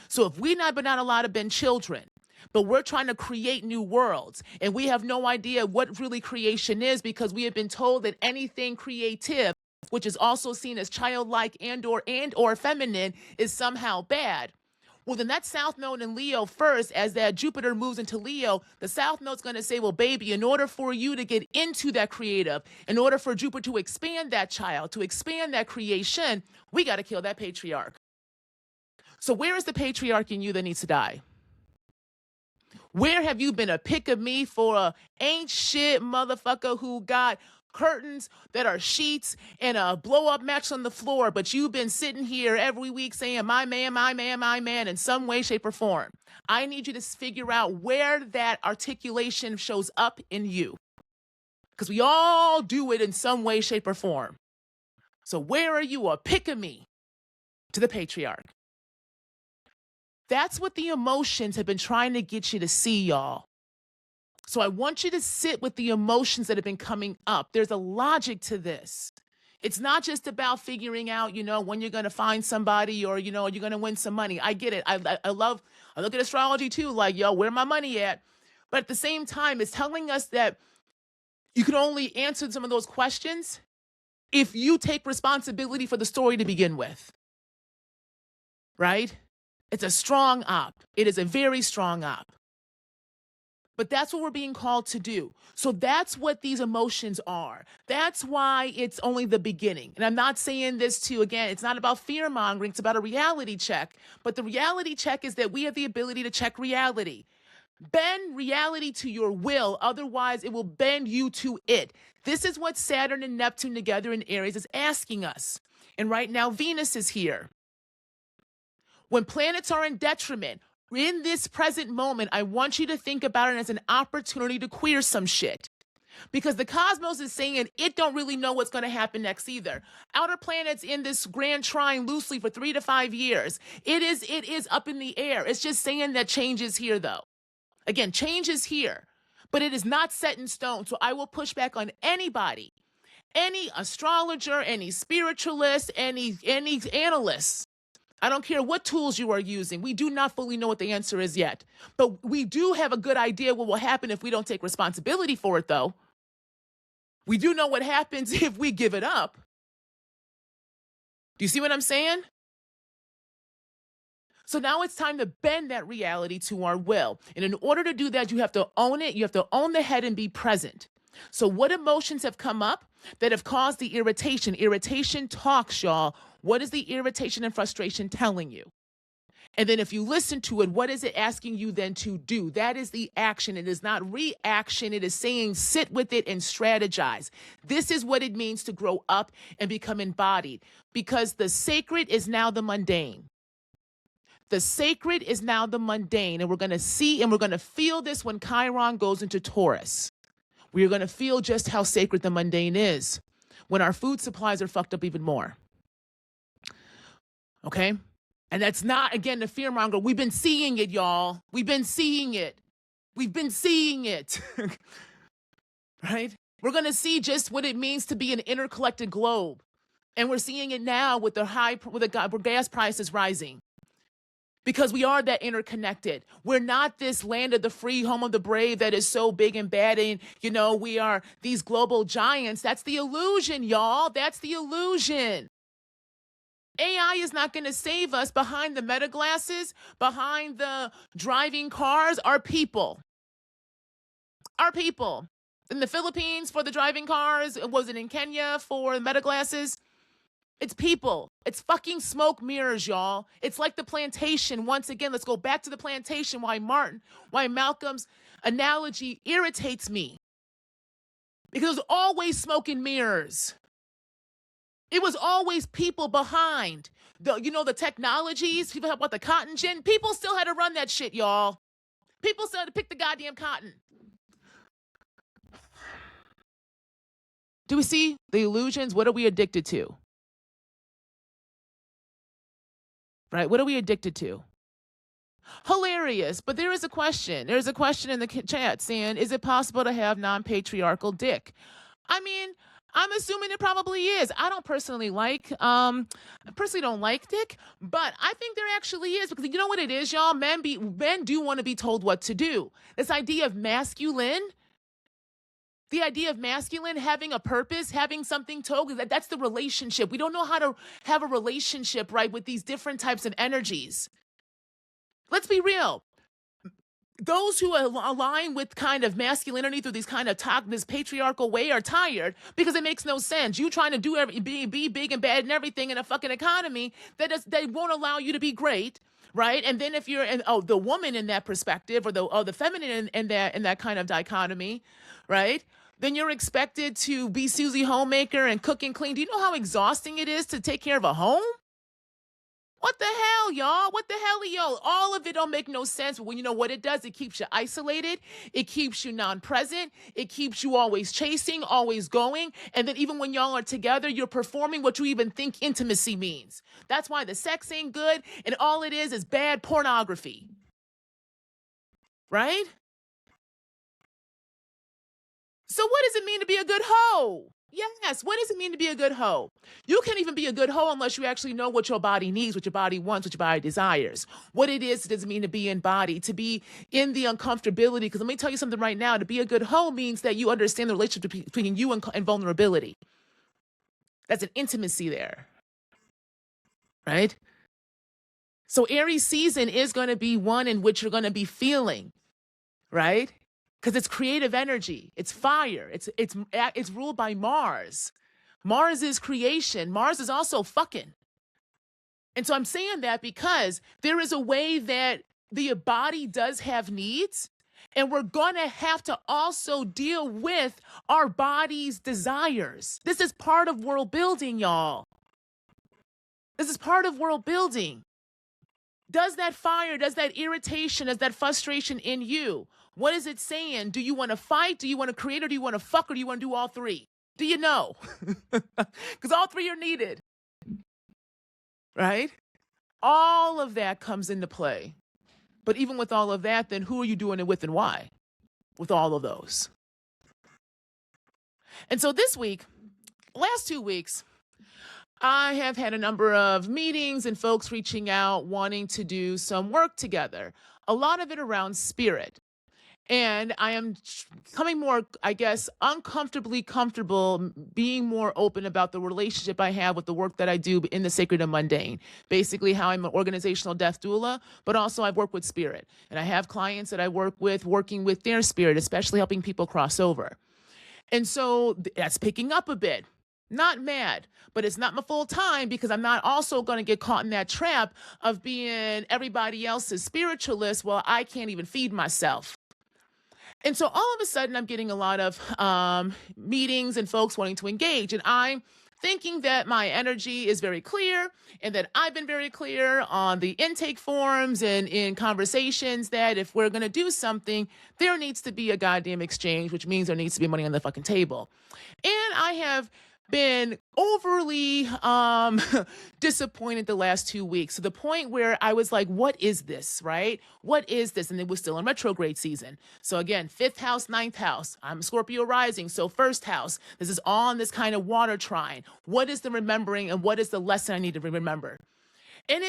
So if we've not allowed to be children, but we're trying to create new worlds, and we have no idea what really creation is, because we have been told that anything creative, which is also seen as childlike and or feminine, is somehow bad. Well, then that South Node in Leo first, as that Jupiter moves into Leo, the South Node's going to say, well, baby, in order for you to get into that creative, in order for Jupiter to expand that child, to expand that creation, we got to kill that patriarch. So where is the patriarch in you that needs to die? Where have you been a pick of me for a ain't shit motherfucker who got curtains that are sheets and a blow up match on the floor, but you've been sitting here every week saying, my man, my man, my man, in some way, shape, or form? I need you to figure out where that articulation shows up in you, because we all do it in some way, shape, or form. So where are you a pick of me to the patriarch? That's what the emotions have been trying to get you to see, y'all. So I want you to sit with the emotions that have been coming up. There's a logic to this. It's not just about figuring out, when you're going to find somebody, or, you're going to win some money. I get it. I look at astrology too, like, yo, where my money at? But at the same time, it's telling us that you can only answer some of those questions if you take responsibility for the story to begin with. Right? It's a strong op. It is a very strong op. But that's what we're being called to do. So that's what these emotions are. That's why it's only the beginning. And I'm not saying this to, again, it's not about fear mongering. It's about a reality check. But the reality check is that we have the ability to check reality. Bend reality to your will. Otherwise, it will bend you to it. This is what Saturn and Neptune together in Aries is asking us. And right now, Venus is here. When planets are in detriment, in this present moment, I want you to think about it as an opportunity to queer some shit. Because the cosmos is saying it don't really know what's going to happen next either. Outer planets in this grand trine loosely for 3 to 5 years. It is up in the air. It's just saying that change is here, though. Again, change is here, but it is not set in stone. So I will push back on anybody, any astrologer, any spiritualist, any analyst. I don't care what tools you are using. We do not fully know what the answer is yet. But we do have a good idea what will happen if we don't take responsibility for it, though. We do know what happens if we give it up. Do you see what I'm saying? So now it's time to bend that reality to our will. And in order to do that, you have to own it. You have to own the head and be present. So what emotions have come up that have caused the irritation? Irritation talks, y'all. What is the irritation and frustration telling you? And then if you listen to it, what is it asking you then to do? That is the action. It is not reaction. It is saying sit with it and strategize. This is what it means to grow up and become embodied, because the sacred is now the mundane. The sacred is now the mundane, and we're going to see and we're going to feel this when Chiron goes into Taurus. We're going to feel just how sacred the mundane is when our food supplies are fucked up even more. Okay? And that's not, again, the fearmonger. We've been seeing it, y'all. We've been seeing it. We've been seeing it. Right? We're going to see just what it means to be an intercollected globe. And we're seeing it now with the gas prices rising. Because we are that interconnected. We're not this land of the free, home of the brave that is so big and bad. And, we are these global giants. That's the illusion, y'all. That's the illusion. AI is not going to save us. Behind the meta glasses, behind the driving cars, are people. Our people. In the Philippines for the driving cars. Was it in Kenya for the meta glasses? It's people. It's fucking smoke mirrors, y'all. It's like the plantation. Once again, let's go back to the plantation. Why Malcolm's analogy irritates me. Because it was always smoke and mirrors. It was always people behind. The technologies, people about the cotton gin. People still had to run that shit, y'all. People still had to pick the goddamn cotton. Do we see the illusions? What are we addicted to? Right? What are we addicted to? Hilarious. But there is a question. There's a question in the chat saying, is it possible to have non-patriarchal dick? I mean, I'm assuming it probably is. I don't personally I personally don't like dick, but I think there actually is, because you know what it is, y'all? Men do want to be told what to do. This idea of masculine, the idea of masculine having a purpose, having something to, that's the relationship. We don't know how to have a relationship, right, with these different types of energies. Let's be real. Those who align with kind of masculinity through these kind of this patriarchal way are tired, because it makes no sense. You trying to be big and bad and everything in a fucking economy that won't allow you to be great, right? And then if you're the woman in that perspective, or the feminine in that kind of dichotomy, right? Then you're expected to be Susie Homemaker and cook and clean. Do you know how exhausting it is to take care of a home? What the hell, y'all? What the hell, y'all? All of it don't make no sense. But you know what it does? It keeps you isolated. It keeps you non-present. It keeps you always chasing, always going. And then even when y'all are together, you're performing what you even think intimacy means. That's why the sex ain't good. And all it is bad pornography. Right? So what does it mean to be a good hoe? Yes, what does it mean to be a good hoe? You can't even be a good hoe unless you actually know what your body needs, what your body wants, what your body desires. What it does it mean to be embodied, to be in the uncomfortability. Because let me tell you something right now. To be a good hoe means that you understand the relationship between you and vulnerability. That's an intimacy there. Right? So Aries season is going to be one in which you're going to be feeling, right? Because it's creative energy. It's fire. It's ruled by Mars. Mars is creation. Mars is also fucking. And so I'm saying that because there is a way that the body does have needs, and we're going to have to also deal with our body's desires. This is part of world building, y'all. This is part of world building. Does that fire, does that irritation, does that frustration in you? What is it saying? Do you want to fight? Do you want to create? Or do you want to fuck? Or do you want to do all three? Do you know? Because all three are needed. Right? All of that comes into play. But even with all of that, then who are you doing it with and why? With all of those. And so this week, last 2 weeks, I have had a number of meetings and folks reaching out wanting to do some work together. A lot of it around spirit. And I am becoming more, I guess, uncomfortably comfortable being more open about the relationship I have with the work that I do in the sacred and mundane. Basically, how I'm an organizational death doula, but also I work with spirit. And I have clients that I work with, working with their spirit, especially helping people cross over. And so that's picking up a bit. Not mad, but it's not my full time, because I'm not also going to get caught in that trap of being everybody else's spiritualist while I can't even feed myself. And so all of a sudden, I'm getting a lot of meetings and folks wanting to engage. And I'm thinking that my energy is very clear and that I've been very clear on the intake forms and in conversations that if we're going to do something, there needs to be a goddamn exchange, which means there needs to be money on the fucking table. And I have been overly disappointed the last 2 weeks to the point where I was like, what is this, right? What is this? And it was still in retrograde season. So again, 5th house, 9th house. I'm Scorpio rising. So 1st house, this is on this kind of water trine. What is the remembering and what is the lesson I need to remember? And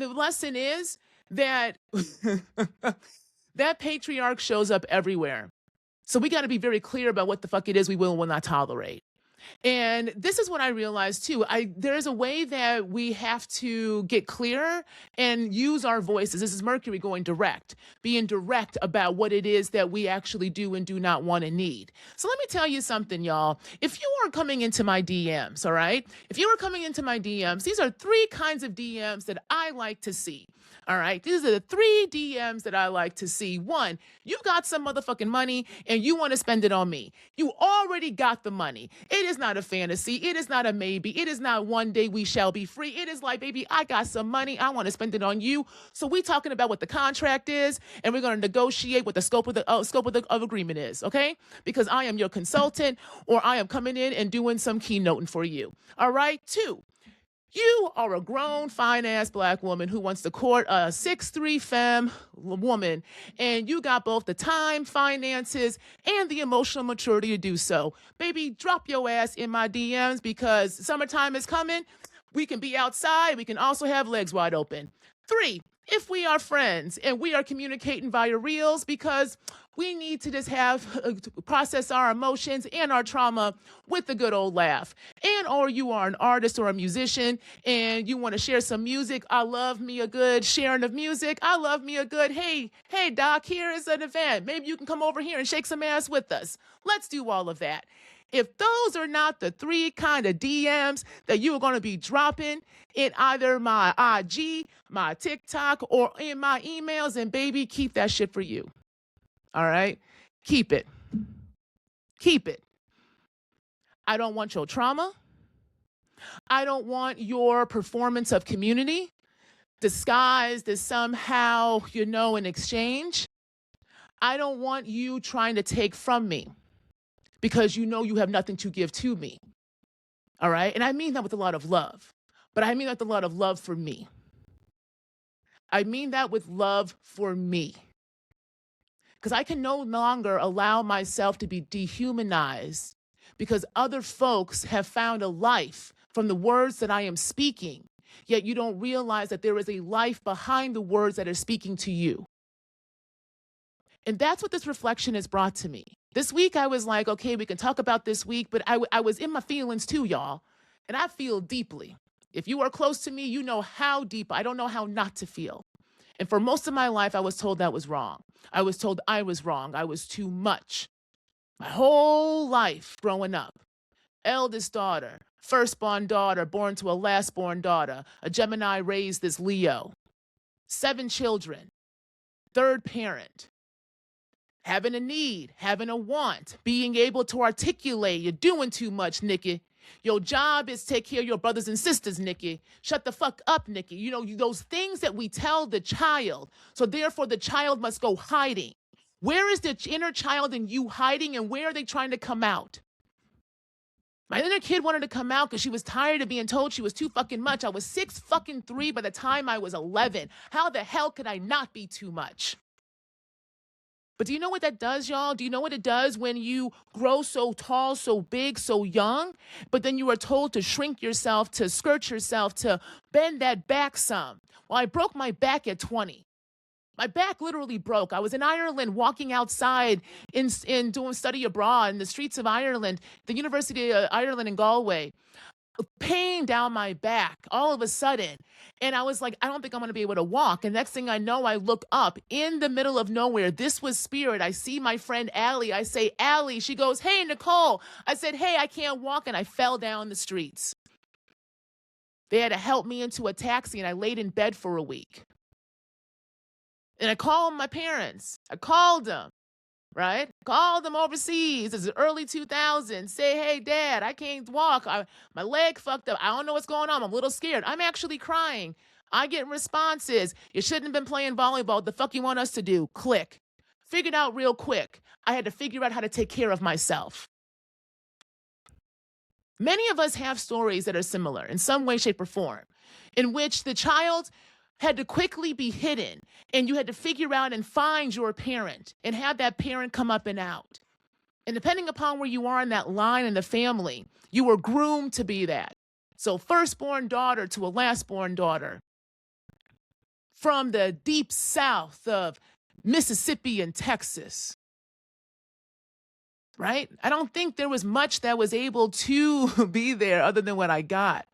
the lesson is that that patriarch shows up everywhere. So we got to be very clear about what the fuck it is we will and will not tolerate. And this is what I realized too. There's a way that we have to get clearer and use our voices. This is Mercury going direct, being direct about what it is that we actually do and do not want and need. So let me tell you something, y'all. If you are coming into my DMs, all right? If you are coming into my DMs, these are 3 kinds of DMs that I like to see. All right. These are the 3 DMs that I like to see. 1, you got some motherfucking money and you want to spend it on me. You already got the money. It is not a fantasy. It is not a maybe. It is not one day we shall be free. It is like, baby, I got some money. I want to spend it on you. So we talking about what the contract is, and we're going to negotiate what the scope of the agreement is. Okay. Because I am your consultant, or I am coming in and doing some keynoting for you. All right. 2, you are a grown, fine-ass black woman who wants to court a 6'3" femme woman, and you got both the time, finances, and the emotional maturity to do so. Baby, drop your ass in my DMs because summertime is coming. We can be outside. We can also have legs wide open. 3, if we are friends and we are communicating via reels, because we need to just process our emotions and our trauma with a good old laugh. And or you are an artist or a musician and you want to share some music. I love me a good sharing of music. I love me a good, hey doc, here is an event. Maybe you can come over here and shake some ass with us. Let's do all of that. If those are not the 3 kind of DMs that you are going to be dropping in either my IG, my TikTok, or in my emails, then baby, keep that shit for you. All right? Keep it. Keep it. I don't want your trauma. I don't want your performance of community disguised as somehow, an exchange. I don't want you trying to take from me because you have nothing to give to me. All right? And I mean that with a lot of love, but I mean that with a lot of love for me. I mean that with love for me. Because I can no longer allow myself to be dehumanized because other folks have found a life from the words that I am speaking, yet you don't realize that there is a life behind the words that are speaking to you. And that's what this reflection has brought to me. This week, I was like, okay, we can talk about this week, but I was in my feelings too, y'all. And I feel deeply. If you are close to me, you know how deep. I don't know how not to feel. And for most of my life, I was told that was wrong. I was told I was wrong. I was too much. My whole life growing up. Eldest daughter, firstborn daughter, born to a lastborn daughter. A Gemini raised this Leo. 7 children. 3rd parent. Having a need, having a want, being able to articulate. You're doing too much, Nikki. Your job is take care of your brothers and sisters, Nikki. Shut the fuck up, Nikki. Those things that we tell the child. So therefore, the child must go hiding. Where is the inner child in you hiding, and where are they trying to come out? My inner kid wanted to come out because she was tired of being told she was too fucking much. I was 6'3" by the time I was 11. How the hell could I not be too much? But do you know what that does, y'all? Do you know what it does when you grow so tall, so big, so young, but then you are told to shrink yourself, to skirt yourself, to bend that back some? Well, I broke my back at 20. My back literally broke. I was in Ireland walking outside in doing study abroad in the streets of Ireland, the University of Ireland in Galway. Pain down my back all of a sudden. And I was like, I don't think I'm going to be able to walk. And next thing I know, I look up in the middle of nowhere. This was spirit. I see my friend Allie. I say, Allie. She goes, hey, Nicole. I said, hey, I can't walk. And I fell down the streets. They had to help me into a taxi, and I laid in bed for a week. And I called my parents. I called them. right? Call them overseas. It's the early 2000s. Say, hey, dad, I can't walk. My leg fucked up. I don't know what's going on. I'm a little scared. I'm actually crying. I get responses. You shouldn't have been playing volleyball. What the fuck you want us to do? Click. Figured out real quick. I had to figure out how to take care of myself. Many of us have stories that are similar in some way, shape, or form, in which the child had to quickly be hidden and you had to figure out and find your parent and have that parent come up and out. And depending upon where you are in that line in the family, you were groomed to be that. So, firstborn daughter to a lastborn daughter from the deep south of Mississippi and Texas, right? I don't think there was much that was able to be there other than what I got.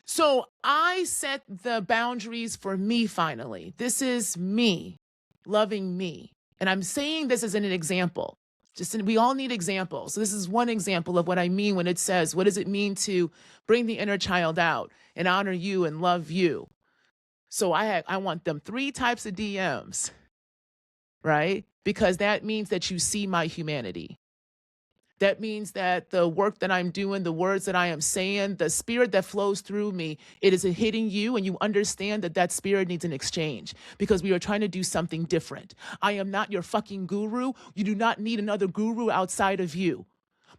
So I set the boundaries for me finally. This is me loving me. And I'm saying this as an example. We all need examples. So this is one example of what I mean when it says, what does it mean to bring the inner child out and honor you and love you? So I want them 3 types of DMs, right? Because that means that you see my humanity. That means that the work that I'm doing, the words that I am saying, the spirit that flows through me, it is hitting you and you understand that that spirit needs an exchange because we are trying to do something different. I am not your fucking guru. You do not need another guru outside of you.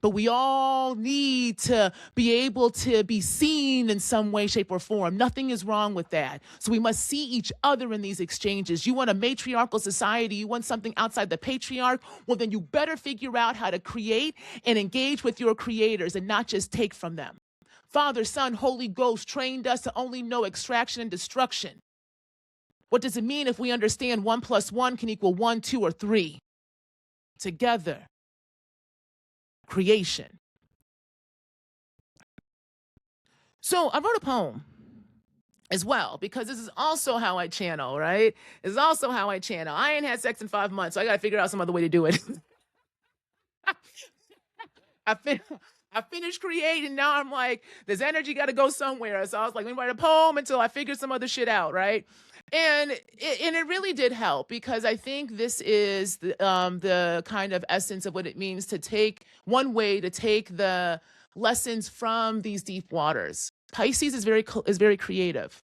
But we all need to be able to be seen in some way, shape, or form. Nothing is wrong with that. So we must see each other in these exchanges. You want a matriarchal society, you want something outside the patriarch, well, then you better figure out how to create and engage with your creators and not just take from them. Father, Son, Holy Ghost trained us to only know extraction and destruction. What does it mean if we understand 1 + 1 can equal 1, 2, or 3? Together. Creation. So I wrote a poem as well because this is also how I channel, right? This is also how I channel. I ain't had sex in 5 months, so I got to figure out some other way to do it. I finished creating. Now I'm like, this energy got to go somewhere. So I was like, let me write a poem until I figure some other shit out, right? And it really did help because I think this is the kind of essence of what it means to take one way to take the lessons from these deep waters. Pisces is very creative.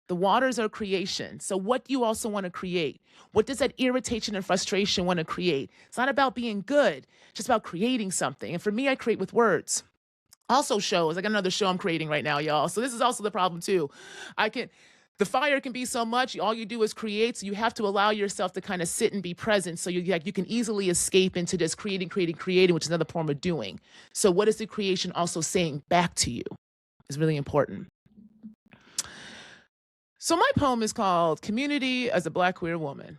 The waters are creation. So what do you also want to create? What does that irritation and frustration want to create? It's not about being good, it's just about creating something. And for me, I create with words. Also shows, I got another show I'm creating right now, y'all. So this is also the problem too. The fire can be so much, all you do is create, so you have to allow yourself to kind of sit and be present so you can easily escape into this creating, which is another form of doing. So what is the creation also saying back to you is really important. So my poem is called Community as a Black Queer Woman.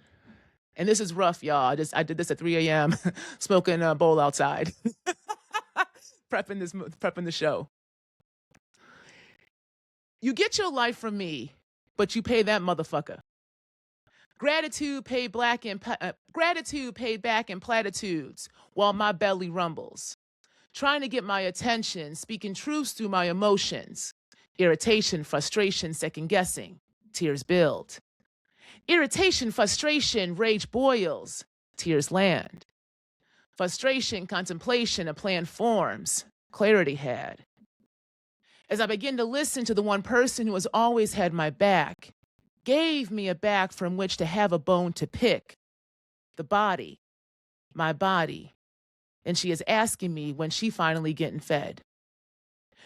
And this is rough, y'all. I did this at 3 a.m. smoking a bowl outside, prepping the show. You get your life from me, but you pay that motherfucker. Gratitude paid back in platitudes while my belly rumbles. Trying to get my attention, speaking truths through my emotions. Irritation, frustration, second guessing. Tears build. Irritation, frustration, rage boils. Tears land. Frustration, contemplation, a plan forms. Clarity had. As I begin to listen to the one person who has always had my back, gave me a back from which to have a bone to pick. The body, my body. And she is asking me when she finally getting fed.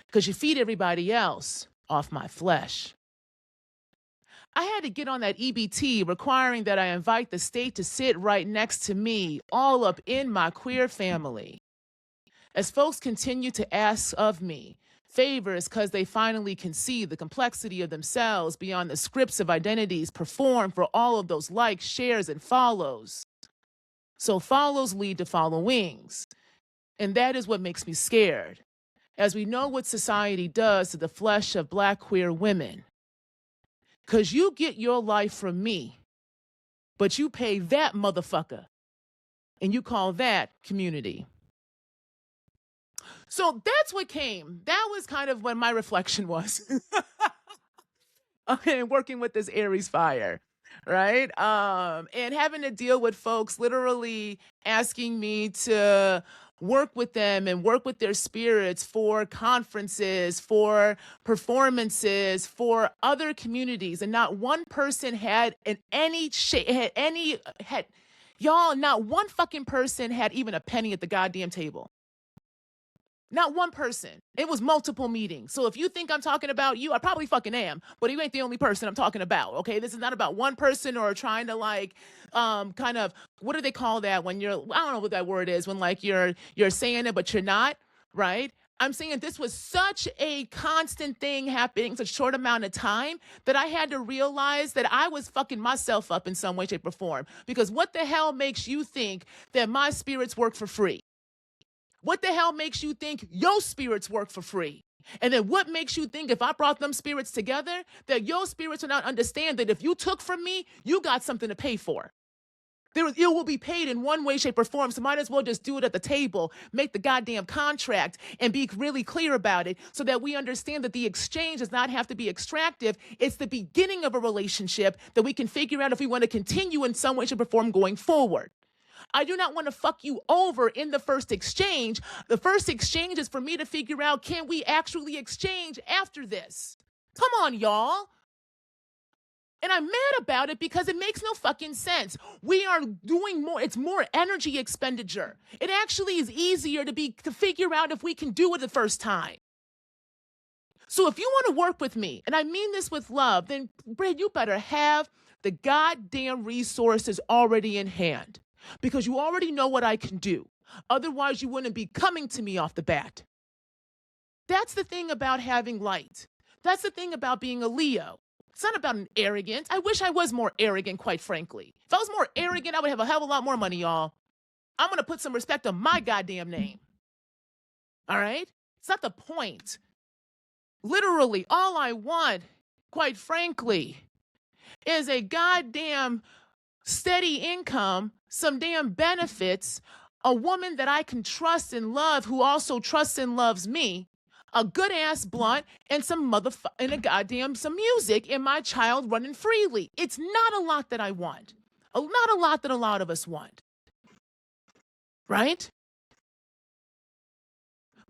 Because you feed everybody else off my flesh. I had to get on that EBT requiring that I invite the state to sit right next to me, all up in my queer family. As folks continue to ask of me favors because they finally can see the complexity of themselves beyond the scripts of identities performed for all of those likes, shares, and follows. So follows lead to followings. And that is what makes me scared, as we know what society does to the flesh of Black queer women. Because you get your life from me, but you pay that motherfucker, and you call that community. So that's what came. That was kind of what my reflection was. Okay, working with this Aries fire. right? And having to deal with folks literally asking me to work with them and work with their spirits for conferences, for performances, for other communities, and not one person had in any had y'all, not one fucking person had even a penny at the goddamn table. Not one person. It was multiple meetings. So if you think I'm talking about you, I probably fucking am. But you ain't the only person I'm talking about. Okay, this is not about one person or trying to like, kind of what do they call that when you're I don't know what that word is when like you're saying it but you're not right. I'm saying this was such a constant thing happening such a short amount of time that I had to realize that I was fucking myself up in some way, shape, or form. Because what the hell makes you think that my spirits work for free? What the hell makes you think your spirits work for free? And then what makes you think if I brought them spirits together, that your spirits will not understand that if you took from me, you got something to pay for? It will be paid in one way, shape, or form. So might as well just do it at the table, make the goddamn contract, and be really clear about it so that we understand that the exchange does not have to be extractive. It's the beginning of a relationship that we can figure out if we want to continue in some way, shape, or form going forward. I do not want to fuck you over in the first exchange. The first exchange is for me to figure out, can we actually exchange after this? Come on, y'all. And I'm mad about it because it makes no fucking sense. We are doing more. It's more energy expenditure. It actually is easier to figure out if we can do it the first time. So if you want to work with me, and I mean this with love, then Brad, you better have the goddamn resources already in hand because you already know what I can do. Otherwise, you wouldn't be coming to me off the bat. That's the thing about having light. That's the thing about being a Leo. It's not about an arrogance. I wish I was more arrogant, quite frankly. If I was more arrogant, I would have a hell of a lot more money, y'all. I'm going to put some respect on my goddamn name. All right? It's not the point. Literally, all I want, quite frankly, is a goddamn steady income, some damn benefits, a woman that I can trust and love who also trusts and loves me, a good ass blunt, and some music, and my child running freely. It's not a lot that I want. Not a lot that a lot of us want. Right?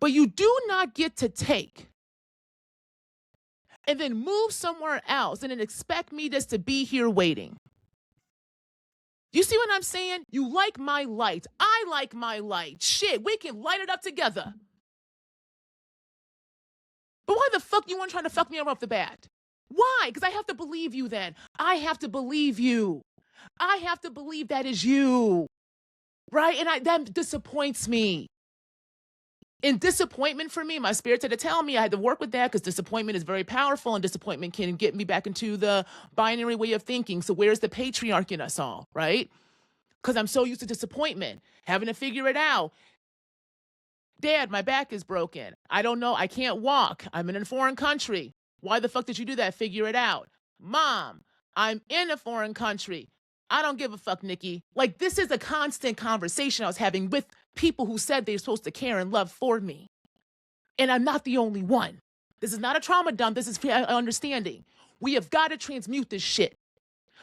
But you do not get to take and then move somewhere else and then expect me just to be here waiting. You see what I'm saying? You like my light. I like my light. Shit, we can light it up together. But why the fuck you want to try to fuck me over off the bat? Why? Because I have to believe you then. I have to believe you. I have to believe that is you. Right? And that disappoints me. And disappointment for me, my spirit had to tell me I had to work with that because disappointment is very powerful and disappointment can get me back into the binary way of thinking. So where's the patriarch in us all, right? Because I'm so used to disappointment, having to figure it out. Dad, my back is broken. I don't know. I can't walk. I'm in a foreign country. Why the fuck did you do that? Figure it out. Mom, I'm in a foreign country. I don't give a fuck, Nikki. Like, this is a constant conversation I was having with people who said they're supposed to care and love for me. And I'm not the only one. This is not a trauma dump. This is understanding. We have got to transmute this shit.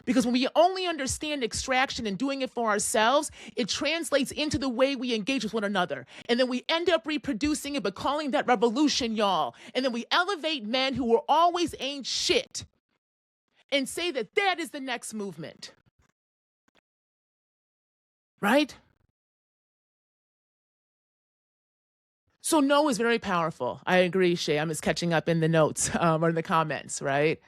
Because when we only understand extraction and doing it for ourselves, it translates into the way we engage with one another. And then we end up reproducing it, but calling that revolution, y'all. And then we elevate men who were always ain't shit and say that that is the next movement. Right? So no is very powerful. I agree, Shay. I'm just catching up in the notes or in the comments, right?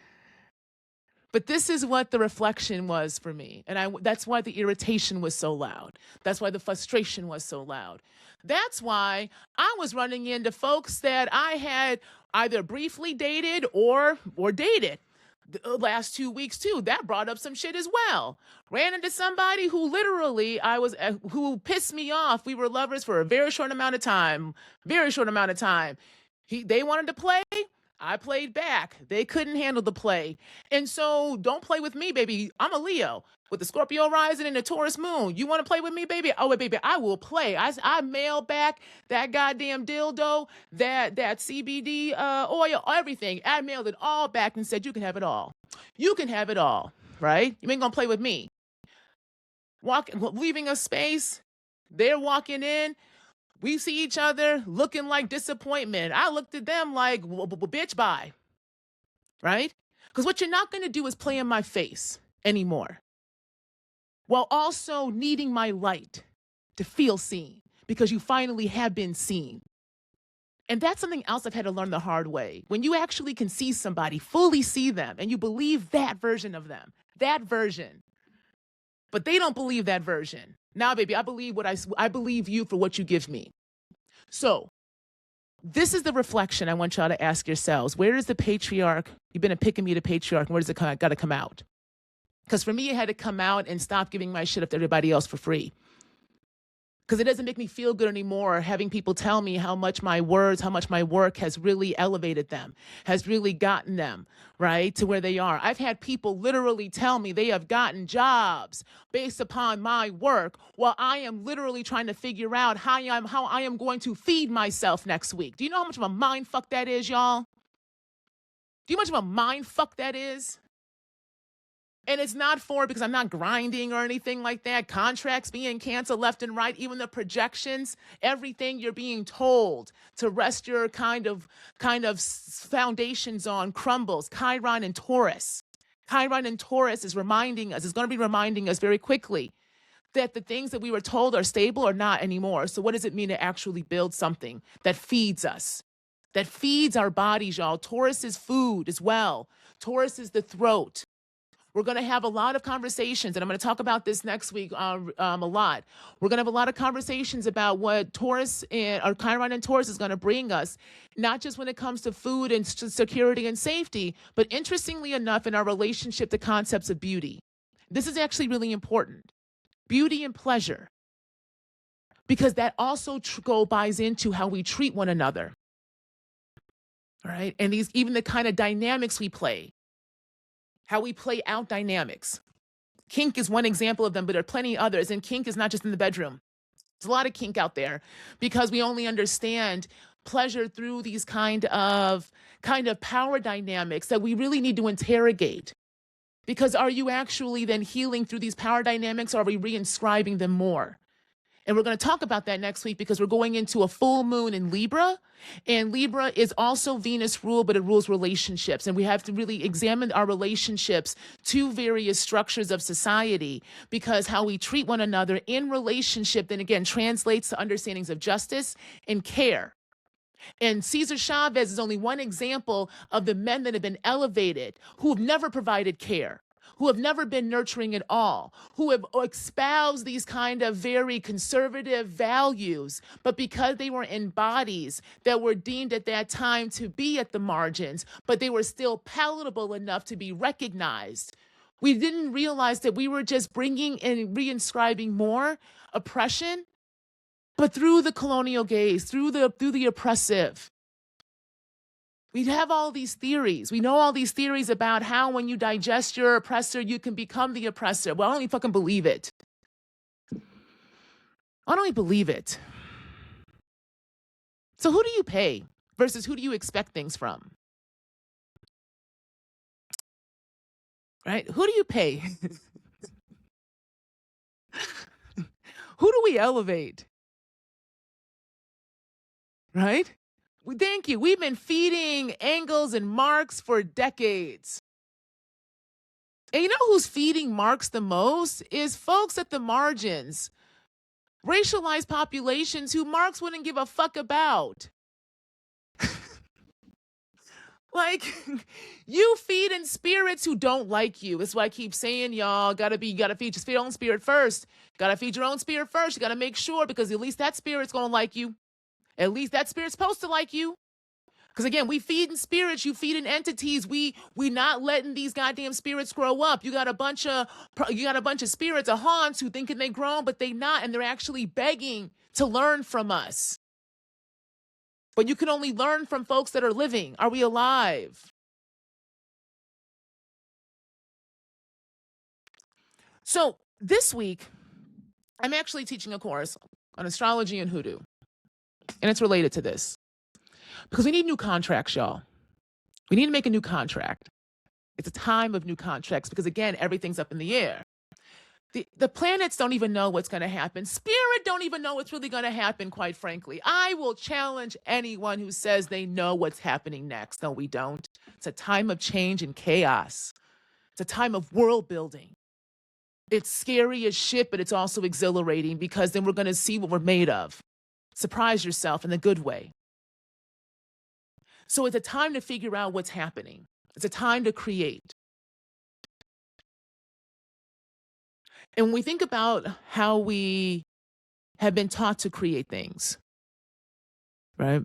But this is what the reflection was for me. And that's why the irritation was so loud. That's why the frustration was so loud. That's why I was running into folks that I had either briefly dated or dated the last 2 weeks too. That brought up some shit as well. Ran into somebody who literally who pissed me off. We were lovers for a very short amount of time. Very short amount of time. They wanted to play. I played back. They couldn't handle the play. And so don't play with me, baby. I'm a Leo with the Scorpio rising and the Taurus moon. You want to play with me, baby? Oh, wait, baby, I will play. I mail back that goddamn dildo, that CBD oil, everything. I mailed it all back and said, you can have it all. You can have it all. right? You ain't gonna play with me. Leaving a space, they're walking in. We see each other looking like disappointment. I looked at them like, bitch, bye. Right? Because what you're not going to do is play in my face anymore, while also needing my light to feel seen because you finally have been seen. And that's something else I've had to learn the hard way. When you actually can see somebody, fully see them, and you believe that version of them, that version, but they don't believe that version. Now, baby, I believe you for what you give me. So this is the reflection I want y'all to ask yourselves. Where is the patriarch? You've been picking me to patriarch. Where does it got to come out? Because for me, it had to come out and stop giving my shit up to everybody else for free. Because it doesn't make me feel good anymore having people tell me how much my words, how much my work has really elevated them, has really gotten them, right, to where they are. I've had people literally tell me they have gotten jobs based upon my work while I am literally trying to figure out how I am going to feed myself next week. Do you know how much of a mind fuck that is, y'all? Do you know how much of a mind fuck that is? And it's not because I'm not grinding or anything like that. Contracts being canceled left and right, even the projections, everything you're being told to rest your kind of foundations on crumbles. Chiron and Taurus. Chiron and Taurus is going to be reminding us very quickly that the things that we were told are stable are not anymore. So what does it mean to actually build something that feeds us? That feeds our bodies, y'all. Taurus is food as well. Taurus is the throat. We're going to have a lot of conversations, and I'm going to talk about this next week a lot. We're going to have a lot of conversations about what Chiron and Taurus is going to bring us, not just when it comes to food and security and safety, but interestingly enough, in our relationship to concepts of beauty. This is actually really important. Beauty and pleasure, because that also buys into how we treat one another. All right, and even the kind of dynamics we play. How we play out dynamics. Kink is one example of them, but there are plenty others. And kink is not just in the bedroom. There's a lot of kink out there because we only understand pleasure through these kind of power dynamics that we really need to interrogate. Because are you actually then healing through these power dynamics, or are we reinscribing them more? And we're going to talk about that next week because we're going into a full moon in Libra. And Libra is also Venus ruled, but it rules relationships. And we have to really examine our relationships to various structures of society, because how we treat one another in relationship then again translates to understandings of justice and care. And Cesar Chavez is only one example of the men that have been elevated, who have never provided care, who have never been nurturing at all, who have espoused these kind of very conservative values, but because they were in bodies that were deemed at that time to be at the margins, but they were still palatable enough to be recognized, we didn't realize that we were just bringing and reinscribing more oppression, but through the colonial gaze, through the oppressive. We have all these theories. We know all these theories about how when you digest your oppressor, you can become the oppressor. Well, I don't even fucking believe it. I don't even believe it. So who do you pay versus who do you expect things from? Right? Who do you pay? Who do we elevate? Right? Thank you. We've been feeding Engels and Marx for decades. And you know who's feeding Marx the most is folks at the margins, racialized populations who Marx wouldn't give a fuck about. Like, you feeding spirits who don't like you. That's why I keep saying, y'all, gotta feed your own spirit first. Gotta feed your own spirit first. You gotta make sure, because at least that spirit's gonna like you. At least that spirit's supposed to like you. Because again, we feeding spirits, you feeding entities. We not letting these goddamn spirits grow up. You got a bunch of spirits, of haunts, who thinking they grown, but they not, and they're actually begging to learn from us. But you can only learn from folks that are living. Are we alive? So this week, I'm actually teaching a course on astrology and hoodoo. And it's related to this. Because we need new contracts, y'all. We need to make a new contract. It's a time of new contracts because, again, everything's up in the air. The planets don't even know what's going to happen. Spirit don't even know what's really going to happen, quite frankly. I will challenge anyone who says they know what's happening next. No, we don't. It's a time of change and chaos. It's a time of world building. It's scary as shit, but it's also exhilarating because then we're going to see what we're made of. Surprise yourself in a good way. So it's a time to figure out what's happening. It's a time to create. And when we think about how we have been taught to create things, right?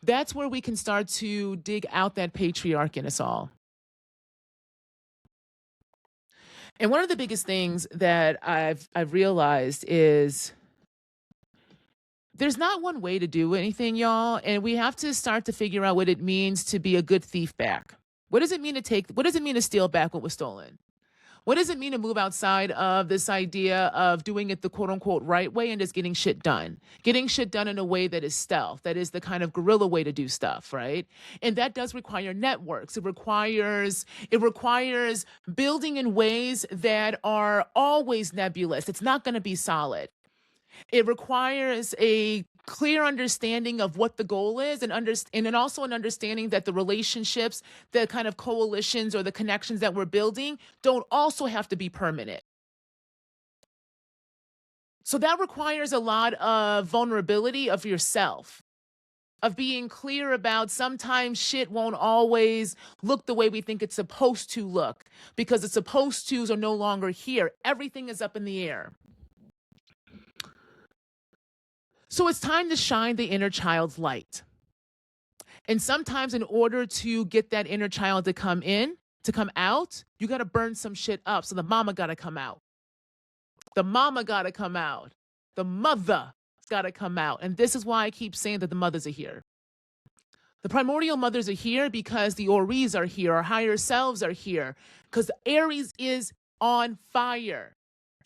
That's where we can start to dig out that patriarch in us all. And one of the biggest things that I've realized is there's not one way to do anything, y'all, and we have to start to figure out what it means to be a good thief back. What does it mean to steal back what was stolen? What does it mean to move outside of this idea of doing it the quote unquote right way and just getting shit done? Getting shit done in a way that is stealth, that is the kind of guerrilla way to do stuff, right? And that does require networks. It requires building in ways that are always nebulous. It's not going to be solid. It requires a clear understanding of what the goal is and then also an understanding that the relationships, the kind of coalitions or the connections that we're building don't also have to be permanent. So that requires a lot of vulnerability of yourself, of being clear about sometimes shit won't always look the way we think it's supposed to look because the supposed tos are no longer here. Everything is up in the air. So it's time to shine the inner child's light. And sometimes in order to get that inner child to come out, you got to burn some shit up. So the mama got to come out. The mama got to come out. The mother's got to come out. And this is why I keep saying that the mothers are here. The primordial mothers are here because the Aries are here. Our higher selves are here because Aries is on fire.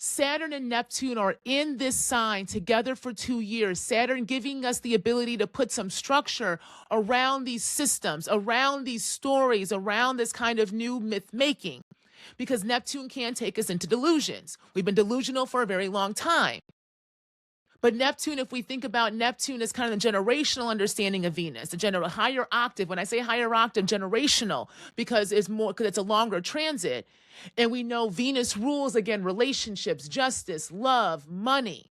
Saturn and Neptune are in this sign together for 2 years. Saturn giving us the ability to put some structure around these systems, around these stories, around this kind of new myth making. Because Neptune can take us into delusions. We've been delusional for a very long time. But Neptune, if we think about Neptune as kind of the generational understanding of Venus, the higher octave. When I say higher octave, generational, because it's a longer transit. And we know Venus rules, again, relationships, justice, love, money,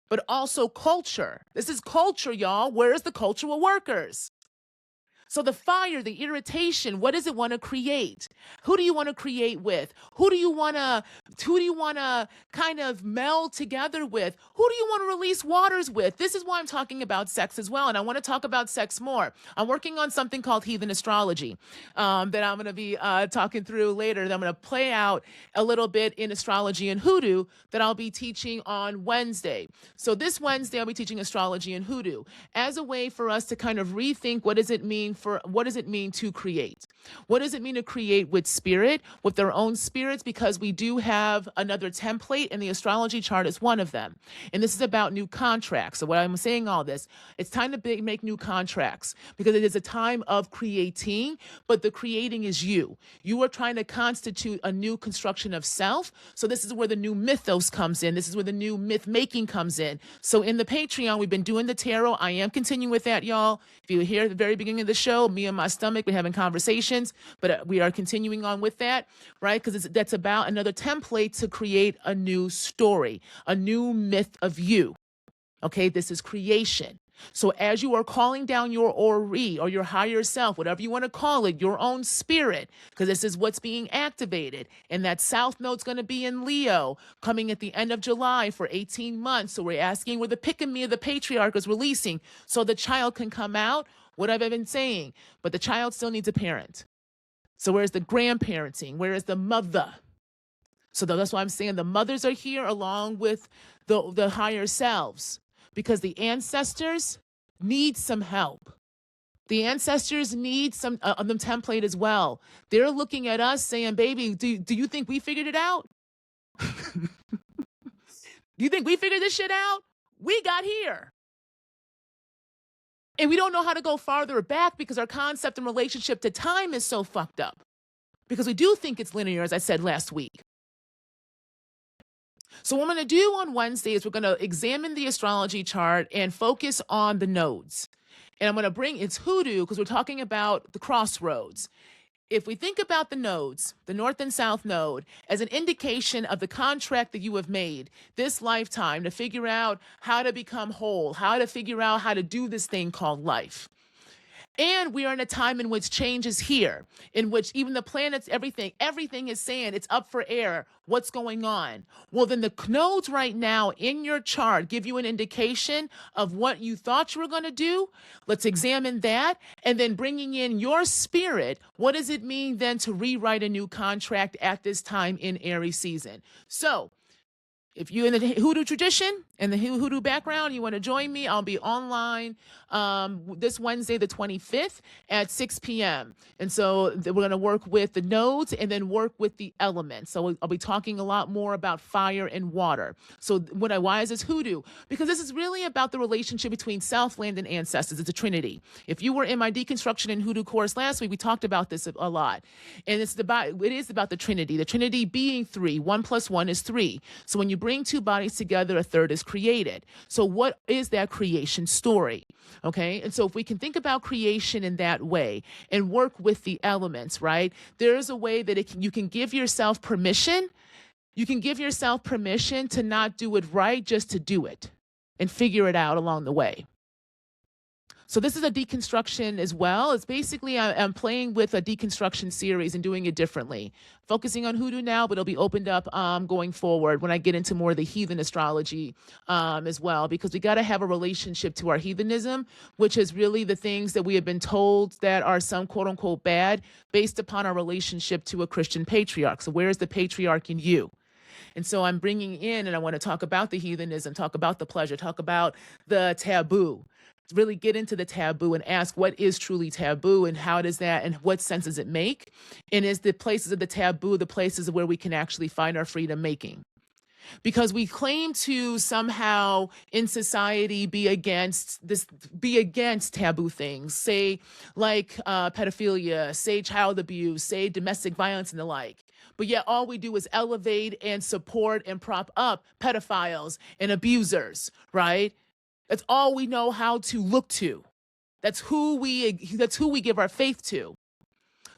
but also culture. This is culture, y'all. Where is the cultural workers? So the fire, the irritation, what does it want to create? Who do you want to create with? Who do you want to kind of meld together with? Who do you want to release waters with? This is why I'm talking about sex as well. And I want to talk about sex more. I'm working on something called heathen astrology that I'm going to be talking through later. That I'm going to play out a little bit in astrology and hoodoo that I'll be teaching on Wednesday. So this Wednesday, I'll be teaching astrology and hoodoo as a way for us to kind of rethink what does it mean to create? What does it mean to create with spirit, with their own spirits? Because we do have another template, and the astrology chart is one of them. And this is about new contracts. So what I'm saying all this, it's time to make new contracts because it is a time of creating, but the creating is you. You are trying to constitute a new construction of self. So this is where the new mythos comes in. This is where the new myth making comes in. So in the Patreon, we've been doing the tarot. I am continuing with that, y'all. If you hear at the very beginning of the show, me and my stomach, we're having conversations, but we are continuing on with that, right? Because that's about another template to create a new story, a new myth of you. Okay, this is creation. So as you are calling down your Ori or your higher self, whatever you want to call it, your own spirit, because this is what's being activated. And that South Node's going to be in Leo coming at the end of July for 18 months. So we're asking where the pick of me of the patriarch is releasing so the child can come out. What have I been saying? But the child still needs a parent. So where's the grandparenting? Where is the mother? So that's why I'm saying the mothers are here along with the higher selves because the ancestors need some help. The ancestors need some of the template as well. They're looking at us saying, baby, do you think we figured it out? Do you think we figured this shit out? We got here. And we don't know how to go farther back because our concept and relationship to time is so fucked up. because we do think it's linear, as I said last week. So what I'm going to do on Wednesday is we're going to examine the astrology chart and focus on the nodes. And I'm going to bring, it's hoodoo because we're talking about the crossroads. If we think about the nodes, the north and south node, as an indication of the contract that you have made this lifetime to figure out how to become whole, how to figure out how to do this thing called life. And we are in a time in which change is here, in which even the planets, everything is saying it's up for air. What's going on? Well, then the nodes right now in your chart give you an indication of what you thought you were going to do. Let's examine that. And then bringing in your spirit, what does it mean then to rewrite a new contract at this time in Aries season? So, if you're in the hoodoo tradition and the hoodoo background, you want to join me, I'll be online this Wednesday, the 25th at 6 p.m. And so we're going to work with the nodes and then work with the elements. So I'll be talking a lot more about fire and water. So why is this hoodoo? Because this is really about the relationship between self, land, and ancestors. It's a trinity. If you were in my deconstruction and hoodoo course last week, we talked about this a lot. And it is about the trinity being 3. 1 + 1 is 3. So when you bring two bodies together, a third is created. So what is that creation story? Okay. And so if we can think about creation in that way and work with the elements, right? There's a way that you can give yourself permission. You can give yourself permission to not do it right, just to do it and figure it out along the way. So this is a deconstruction as well. It's basically I'm playing with a deconstruction series and doing it differently. Focusing on hoodoo now, but it'll be opened up going forward when I get into more of the heathen astrology as well, because we got to have a relationship to our heathenism, which is really the things that we have been told that are some quote unquote bad based upon our relationship to a Christian patriarch. So where is the patriarch in you? And so I'm bringing in, and I want to talk about the heathenism, talk about the pleasure, talk about the taboo. Really get into the taboo and ask what is truly taboo and how does that and what sense does it make? And is the places of the taboo the places where we can actually find our freedom making? Because we claim to somehow in society be against taboo things, say like pedophilia, say child abuse, say domestic violence and the like. But yet all we do is elevate and support and prop up pedophiles and abusers, right? That's all we know how to look to. That's who we give our faith to.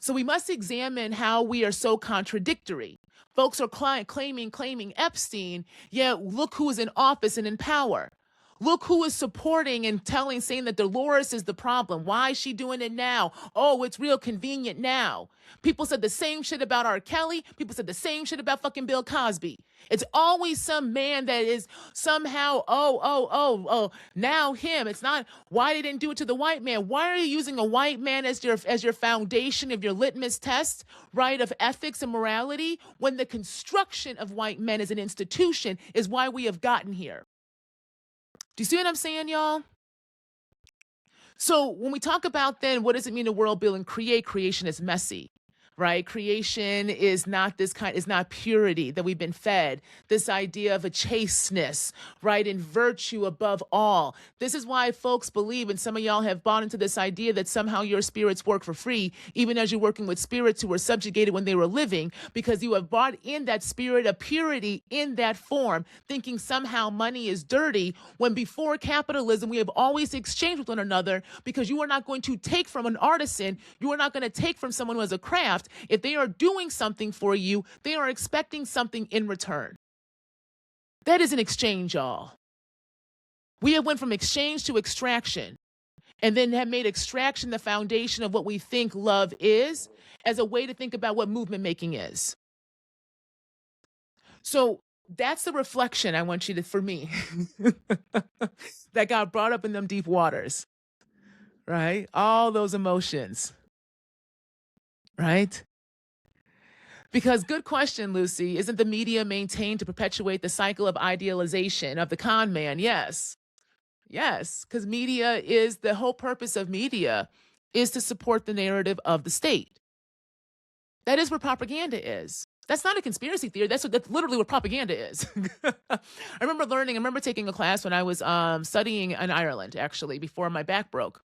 So we must examine how we are so contradictory. Folks are claiming Epstein, yet look who is in office and in power. Look who is supporting and saying that Dolores is the problem. Why is she doing it now? Oh, it's real convenient now. People said the same shit about R. Kelly. People said the same shit about fucking Bill Cosby. It's always some man that is somehow, now him. It's not why they didn't do it to the white man. Why are you using a white man as your foundation of your litmus test, right, of ethics and morality, when the construction of white men as an institution is why we have gotten here? Do you see what I'm saying, y'all? So when we talk about then, what does it mean to world build and create? Creation is messy, right? Creation is not purity that we've been fed. This idea of a chasteness, right? And virtue above all. This is why folks believe, and some of y'all have bought into this idea that somehow your spirits work for free, even as you're working with spirits who were subjugated when they were living, because you have bought in that spirit of purity in that form, thinking somehow money is dirty, when before capitalism, we have always exchanged with one another, because you are not going to take from an artisan, you are not going to take from someone who has a craft. If they are doing something for you, they are expecting something in return. That is an exchange, y'all. We have went from exchange to extraction, and then have made extraction the foundation of what we think love is, as a way to think about what movement making is. So that's the reflection I want you to, for me, that got brought up in them deep waters, right? All those emotions. Right? Because good question, Lucy, isn't the media maintained to perpetuate the cycle of idealization of the con man? Yes. Yes, because media is, the whole purpose of media is to support the narrative of the state. That is what propaganda is. That's not a conspiracy theory. That's literally what propaganda is. I remember taking a class when I was studying in Ireland, actually, before my back broke.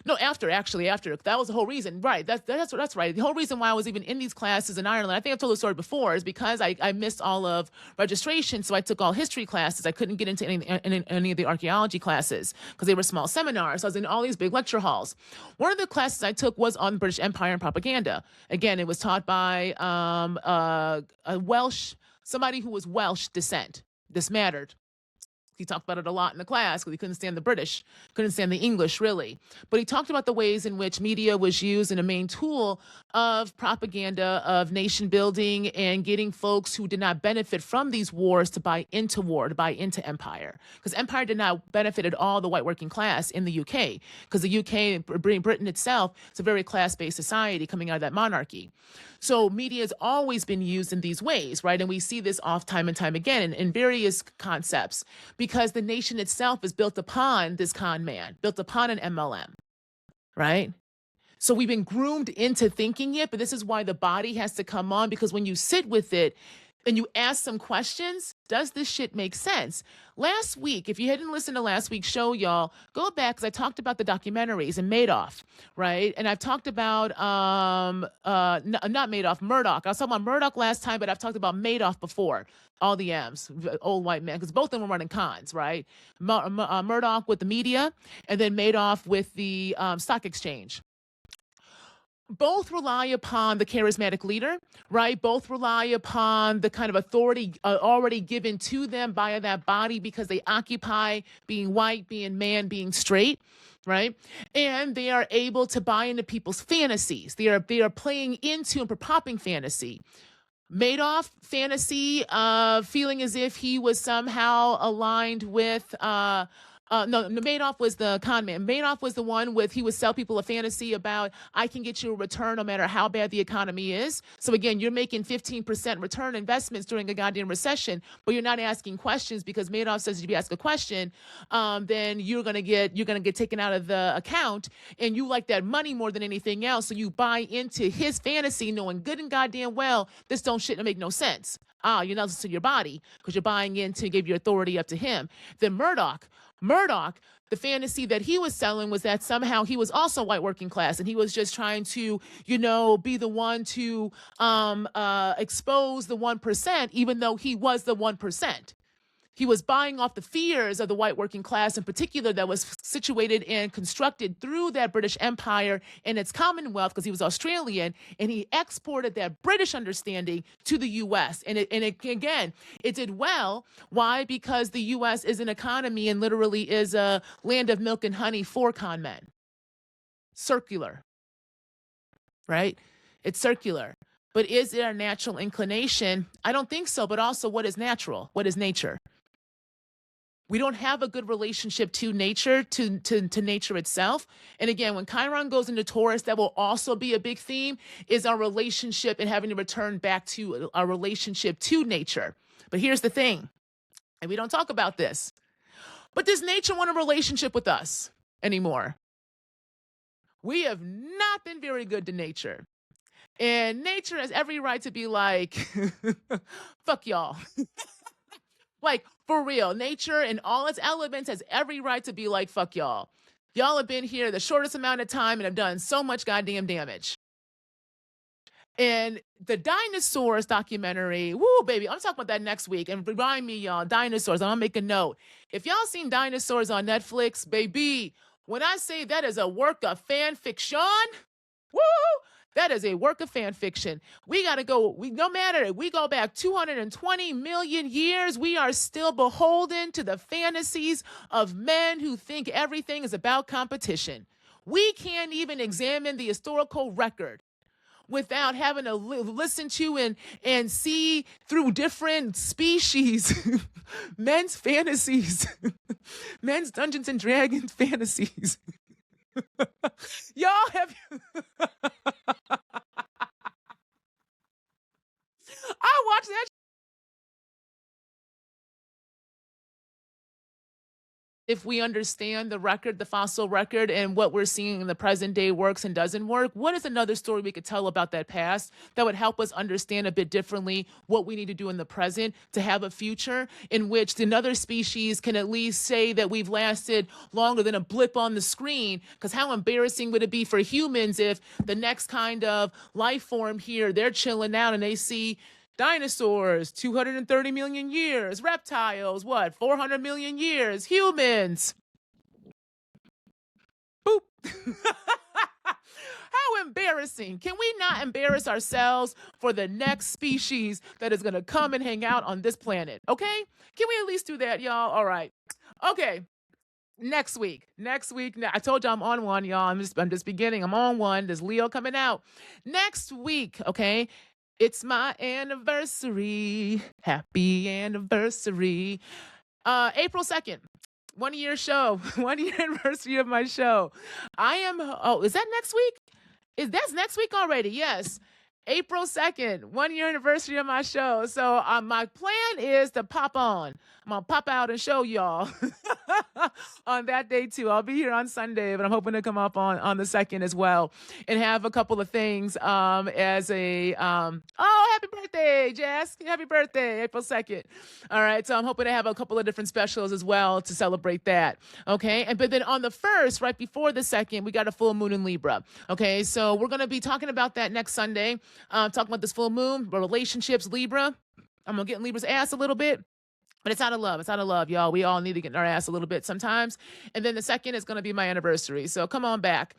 No, after. That was the whole reason. Right. That's right. The whole reason why I was even in these classes in Ireland, I think I've told the story before, is because I missed all of registration. So I took all history classes. I couldn't get into any of the archaeology classes because they were small seminars. So I was in all these big lecture halls. One of the classes I took was on British Empire and propaganda. Again, it was taught by a Welsh, somebody who was Welsh descent. This mattered. He talked about it a lot in the class because he couldn't stand the British, couldn't stand the English, really. But he talked about the ways in which media was used in a main tool of propaganda, of nation building, and getting folks who did not benefit from these wars to buy into war, to buy into empire. Because empire did not benefit at all the white working class in the UK, because the UK, Britain itself, is a very class-based society coming out of that monarchy. So media has always been used in these ways, right? And we see this off time and time again in various concepts, because the nation itself is built upon this con man, built upon an MLM, right? So we've been groomed into thinking it, but this is why the body has to come on, because when you sit with it and you ask some questions, does this shit make sense? Last week, if you hadn't listened to last week's show, y'all, go back, because I talked about the documentaries and Madoff, right? And I've talked about, not Madoff, Murdoch. I was talking about Murdoch last time, but I've talked about Madoff before. All the M's, old white man, because both of them were running cons, right? Murdoch with the media, and then Madoff with the stock exchange. Both rely upon the charismatic leader, right? Both rely upon the kind of authority already given to them by that body, because they occupy being white, being man, being straight, right? And they are able to buy into people's fantasies. They are playing into and popping fantasy. Madoff fantasy of feeling as if he was somehow aligned with no, Madoff was the con man. Madoff was the one he would sell people a fantasy about, I can get you a return no matter how bad the economy is. So again, you're making 15% return investments during a goddamn recession, but you're not asking questions, because Madoff says if you ask a question, then you're gonna get taken out of the account, and you like that money more than anything else. So you buy into his fantasy, knowing good and goddamn well this don't shit make no sense. You're not listening to your body because you're buying in to give your authority up to him. Then Murdoch, the fantasy that he was selling was that somehow he was also white working class, and he was just trying to, be the one to expose the 1%, even though he was the 1%. He was buying off the fears of the white working class in particular, that was situated and constructed through that British Empire and its Commonwealth, because he was Australian, and he exported that British understanding to the U.S. And it again, it did well. Why? Because the U.S. is an economy and literally is a land of milk and honey for con men. Circular, right? It's circular. But is it a natural inclination? I don't think so. But also, what is natural? What is nature? We don't have a good relationship to nature, to nature itself. And again, when Chiron goes into Taurus, that will also be a big theme, is our relationship and having to return back to our relationship to nature. But here's the thing, and we don't talk about this, but does nature want a relationship with us anymore? We have not been very good to nature. And nature has every right to be like, fuck y'all. Like, for real, nature and all its elements has every right to be like, fuck y'all. Y'all have been here the shortest amount of time and have done so much goddamn damage. And the dinosaurs documentary, woo, baby, I'm talking about that next week. And remind me, y'all, dinosaurs, I'm gonna make a note. If y'all seen dinosaurs on Netflix, baby, when I say that is a work of fan fiction, woo, that is a work of fan fiction. We got to go. No matter if we go back 220 million years, we are still beholden to the fantasies of men who think everything is about competition. We can't even examine the historical record without having to listen to and see through different species men's fantasies, men's Dungeons and Dragons fantasies. Y'all have I watched that if we understand the record, the fossil record, and what we're seeing in the present day works and doesn't work, what is another story we could tell about that past that would help us understand a bit differently what we need to do in the present to have a future in which another species can at least say that we've lasted longer than a blip on the screen? Because how embarrassing would it be for humans if the next kind of life form here, they're chilling out and they see dinosaurs, 230 million years, reptiles, what, 400 million years, humans. Boop. How embarrassing. Can we not embarrass ourselves for the next species that is going to come and hang out on this planet? Okay? Can we at least do that, y'all? All right. Okay. Next week, I told you I'm on one, y'all. I'm just beginning. I'm on one. There's Leo coming out next week. Okay. It's my anniversary. Happy anniversary. April 2nd, 1 year show, 1 year anniversary of my show. Is that next week? That's next week already? Yes. April 2nd, 1 year anniversary of my show. So my plan is to pop on. I'm going to pop out and show y'all on that day too. I'll be here on Sunday, but I'm hoping to come up on the 2nd as well and have a couple of things as a, happy birthday, Jess. Happy birthday, April 2nd. All right. So I'm hoping to have a couple of different specials as well to celebrate that. Okay. But then on the 1st, right before the 2nd, we got a full moon in Libra. Okay. So we're going to be talking about that next Sunday. Talking about this full moon, relationships, Libra. I'm going to get in Libra's ass a little bit. But it's out of love. It's out of love, y'all. We all need to get in our ass a little bit sometimes. And then the 2nd is going to be my anniversary. So come on back.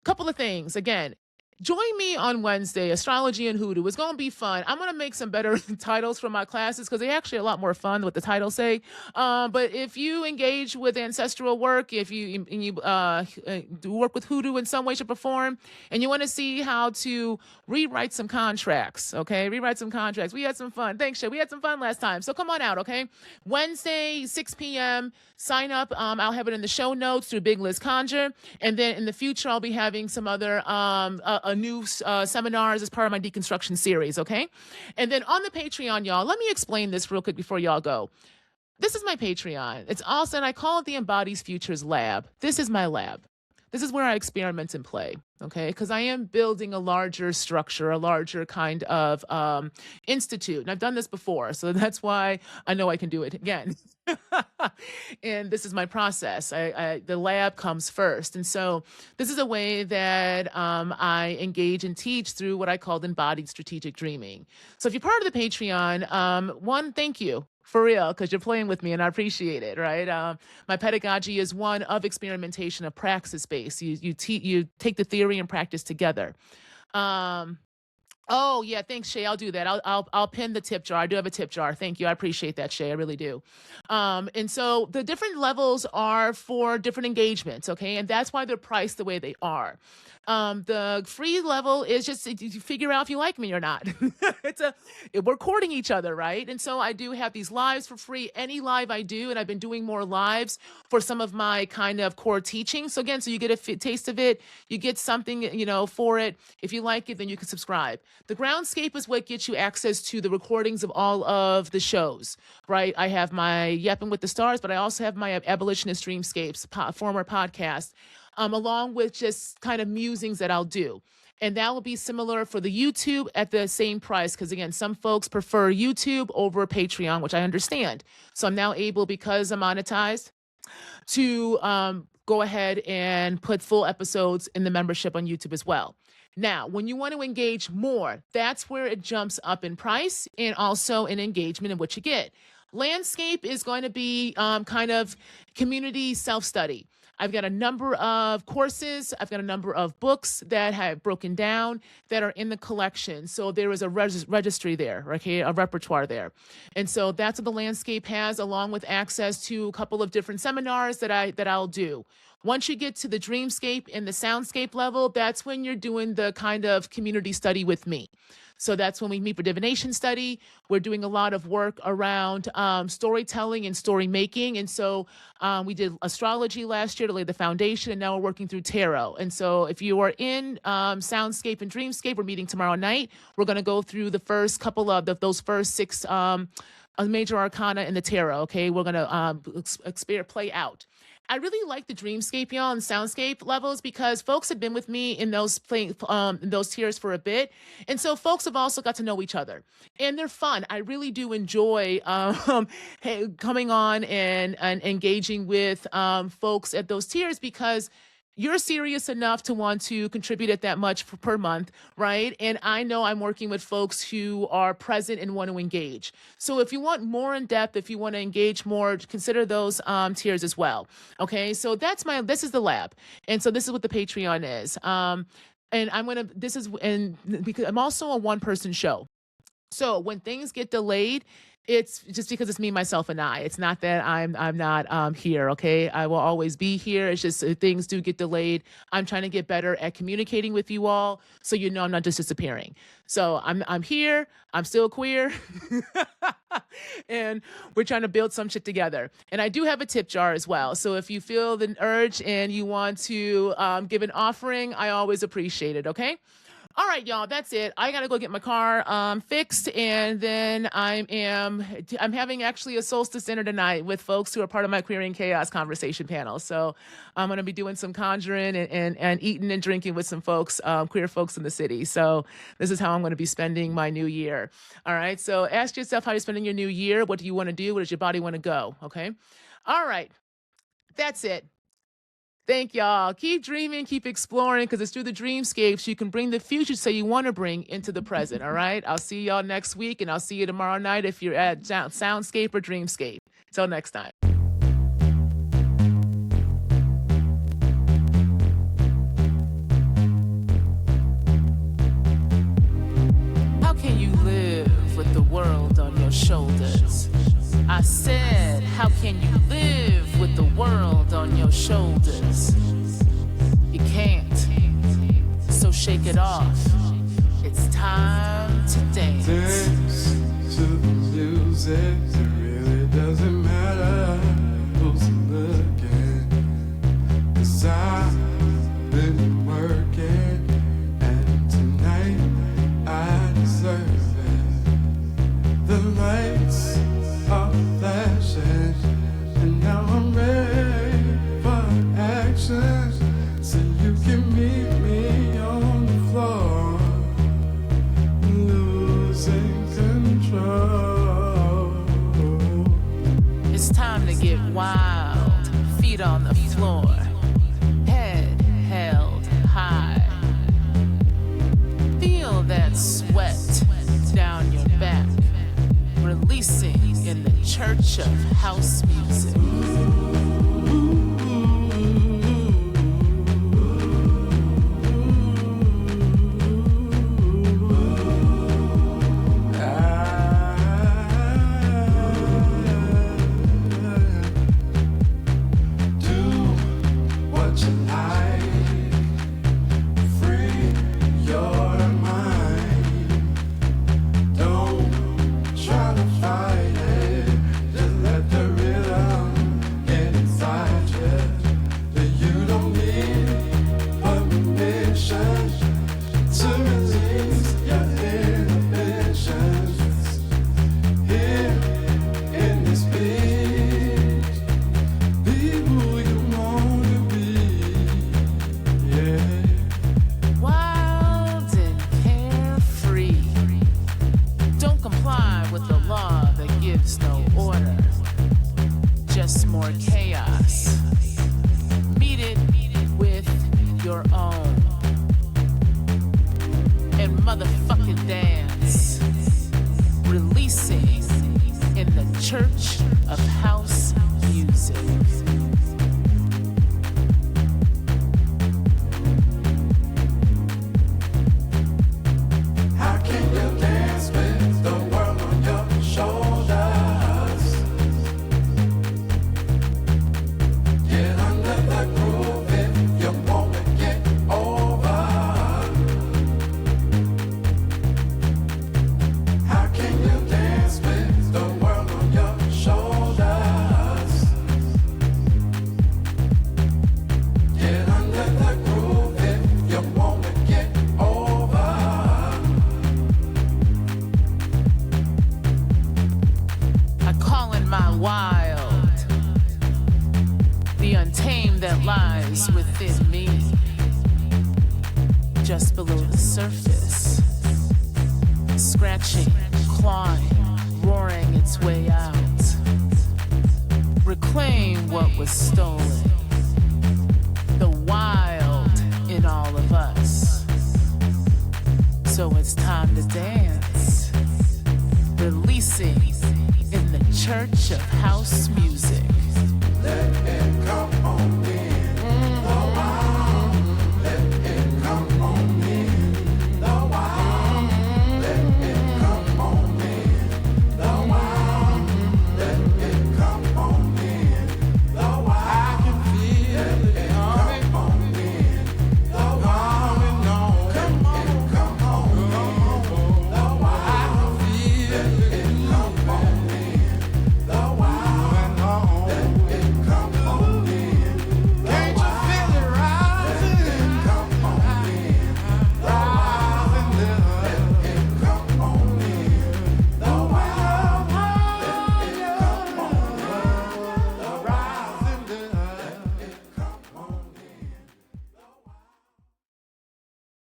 Couple of things. Again, join me on Wednesday, Astrology and Hoodoo. It's going to be fun. I'm going to make some better titles for my classes because they're actually a lot more fun than what the titles say. But if you engage with ancestral work, if you do work with Hoodoo in some way, shape, or form, and you want to see how to rewrite some contracts, okay? Rewrite some contracts. We had some fun. Thanks, Shay. We had some fun last time. So come on out, okay? Wednesday, 6 p.m., sign up. I'll have it in the show notes through Big Liz Conjure. And then in the future, I'll be having some other new seminars as part of my deconstruction series, okay? And then on the Patreon, y'all, let me explain this real quick before y'all go. This is my Patreon. It's also, and I call it the Embodies Futures Lab. This is my lab. This is where I experiment and play, okay? Because I am building a larger structure, a larger kind of institute. And I've done this before, so that's why I know I can do it again. And this is my process. The lab comes first. And so this is a way that I engage and teach through what I called embodied strategic dreaming. So if you're part of the Patreon, one, thank you. For real, because you're playing with me and I appreciate it, right? My pedagogy is one of experimentation, of praxis based. You take the theory and practice together. Oh yeah, thanks, Shay. I'll do that. I'll pin the tip jar. I do have a tip jar. Thank you. I appreciate that, Shay. I really do. And so the different levels are for different engagements, okay? And that's why they're priced the way they are. The free level is just to figure out if you like me or not. We're courting each other, right? And so I do have these lives for free. Any live I do, and I've been doing more lives for some of my kind of core teaching. So again, so you get a taste of it, you get something, for it. If you like it, then you can subscribe. The Groundscape is what gets you access to the recordings of all of the shows, right? I have my Yappin with the Stars, but I also have my Abolitionist Dreamscapes, former podcast, along with just kind of musings that I'll do. And that will be similar for the YouTube at the same price. Because again, some folks prefer YouTube over Patreon, which I understand. So I'm now able, because I'm monetized, to go ahead and put full episodes in the membership on YouTube as well. Now, when you want to engage more, that's where it jumps up in price and also in engagement in what you get. Landscape is going to be kind of community self-study. I've got a number of courses. I've got a number of books that have broken down that are in the collection. So there is a registry there, okay, a repertoire there. And so that's what the Landscape has, along with access to a couple of different seminars that I'll do. Once you get to the dreamscape and the soundscape level, that's when you're doing the kind of community study with me. So that's when we meet for divination study. We're doing a lot of work around storytelling and story making. And so we did astrology last year to lay the foundation, and now we're working through tarot. And so if you are in soundscape and dreamscape, we're meeting tomorrow night. We're going to go through the first couple of those first six major arcana in the tarot. Okay, we're going to play out. I really like the dreamscape, y'all, and soundscape levels because folks have been with me in those tiers for a bit, and so folks have also got to know each other, and they're fun. I really do enjoy coming on and engaging with folks at those tiers because you're serious enough to want to contribute at that much per month, right? And I know I'm working with folks who are present and want to engage. So if you want more in depth, if you want to engage more, consider those tiers as well. Okay, so this is the lab, and so this is what the Patreon is. Because I'm also a one-person show. So when things get delayed, it's just because it's me, myself, and I. It's not that I'm not here. Okay, I will always be here. It's just things do get delayed. I'm trying to get better at communicating with you all, so you know I'm not just disappearing. So I'm here. I'm still queer, and we're trying to build some shit together. And I do have a tip jar as well. So if you feel the urge and you want to give an offering, I always appreciate it. Okay. All right, y'all, that's it. I gotta go get my car fixed, and then I'm having actually a solstice dinner tonight with folks who are part of my Queering Chaos conversation panel. So I'm gonna be doing some conjuring and eating and drinking with some folks, queer folks in the city. So this is how I'm gonna be spending my new year. All right, so ask yourself how you're spending your new year. What do you want to do? Where does your body want to go? Okay. All right, that's it. Thank y'all. Keep dreaming, keep exploring, because it's through the dreamscapes you can bring the future so you want to bring into the present. All right. I'll see y'all next week, and I'll see you tomorrow night if you're at Soundscape or Dreamscape. Till next time. How can you live with the world on your shoulders? I said, how can you live with the world on your shoulders? You can't, so shake it off. It's time to dance. Dance to the music, it really doesn't matter who's looking. 'Cause I've been working, and tonight I deserve it. The lights are flashing, and now I'm ready for action. So you can meet me on the floor, losing control. It's time to get wild, feet on the floor, head held high. Feel that sweat down your back, releasing in the church of house music. More chaos. Meet it with your own. And motherfucking dance. Releasing in the church of house music. How can you dance with the world on your shoulders? Get under the groove. just below the surface, scratching, clawing, roaring its way out. Reclaim what was stolen, the wild in all of us. So it's time to dance, releasing in the church of house music. Let it come on.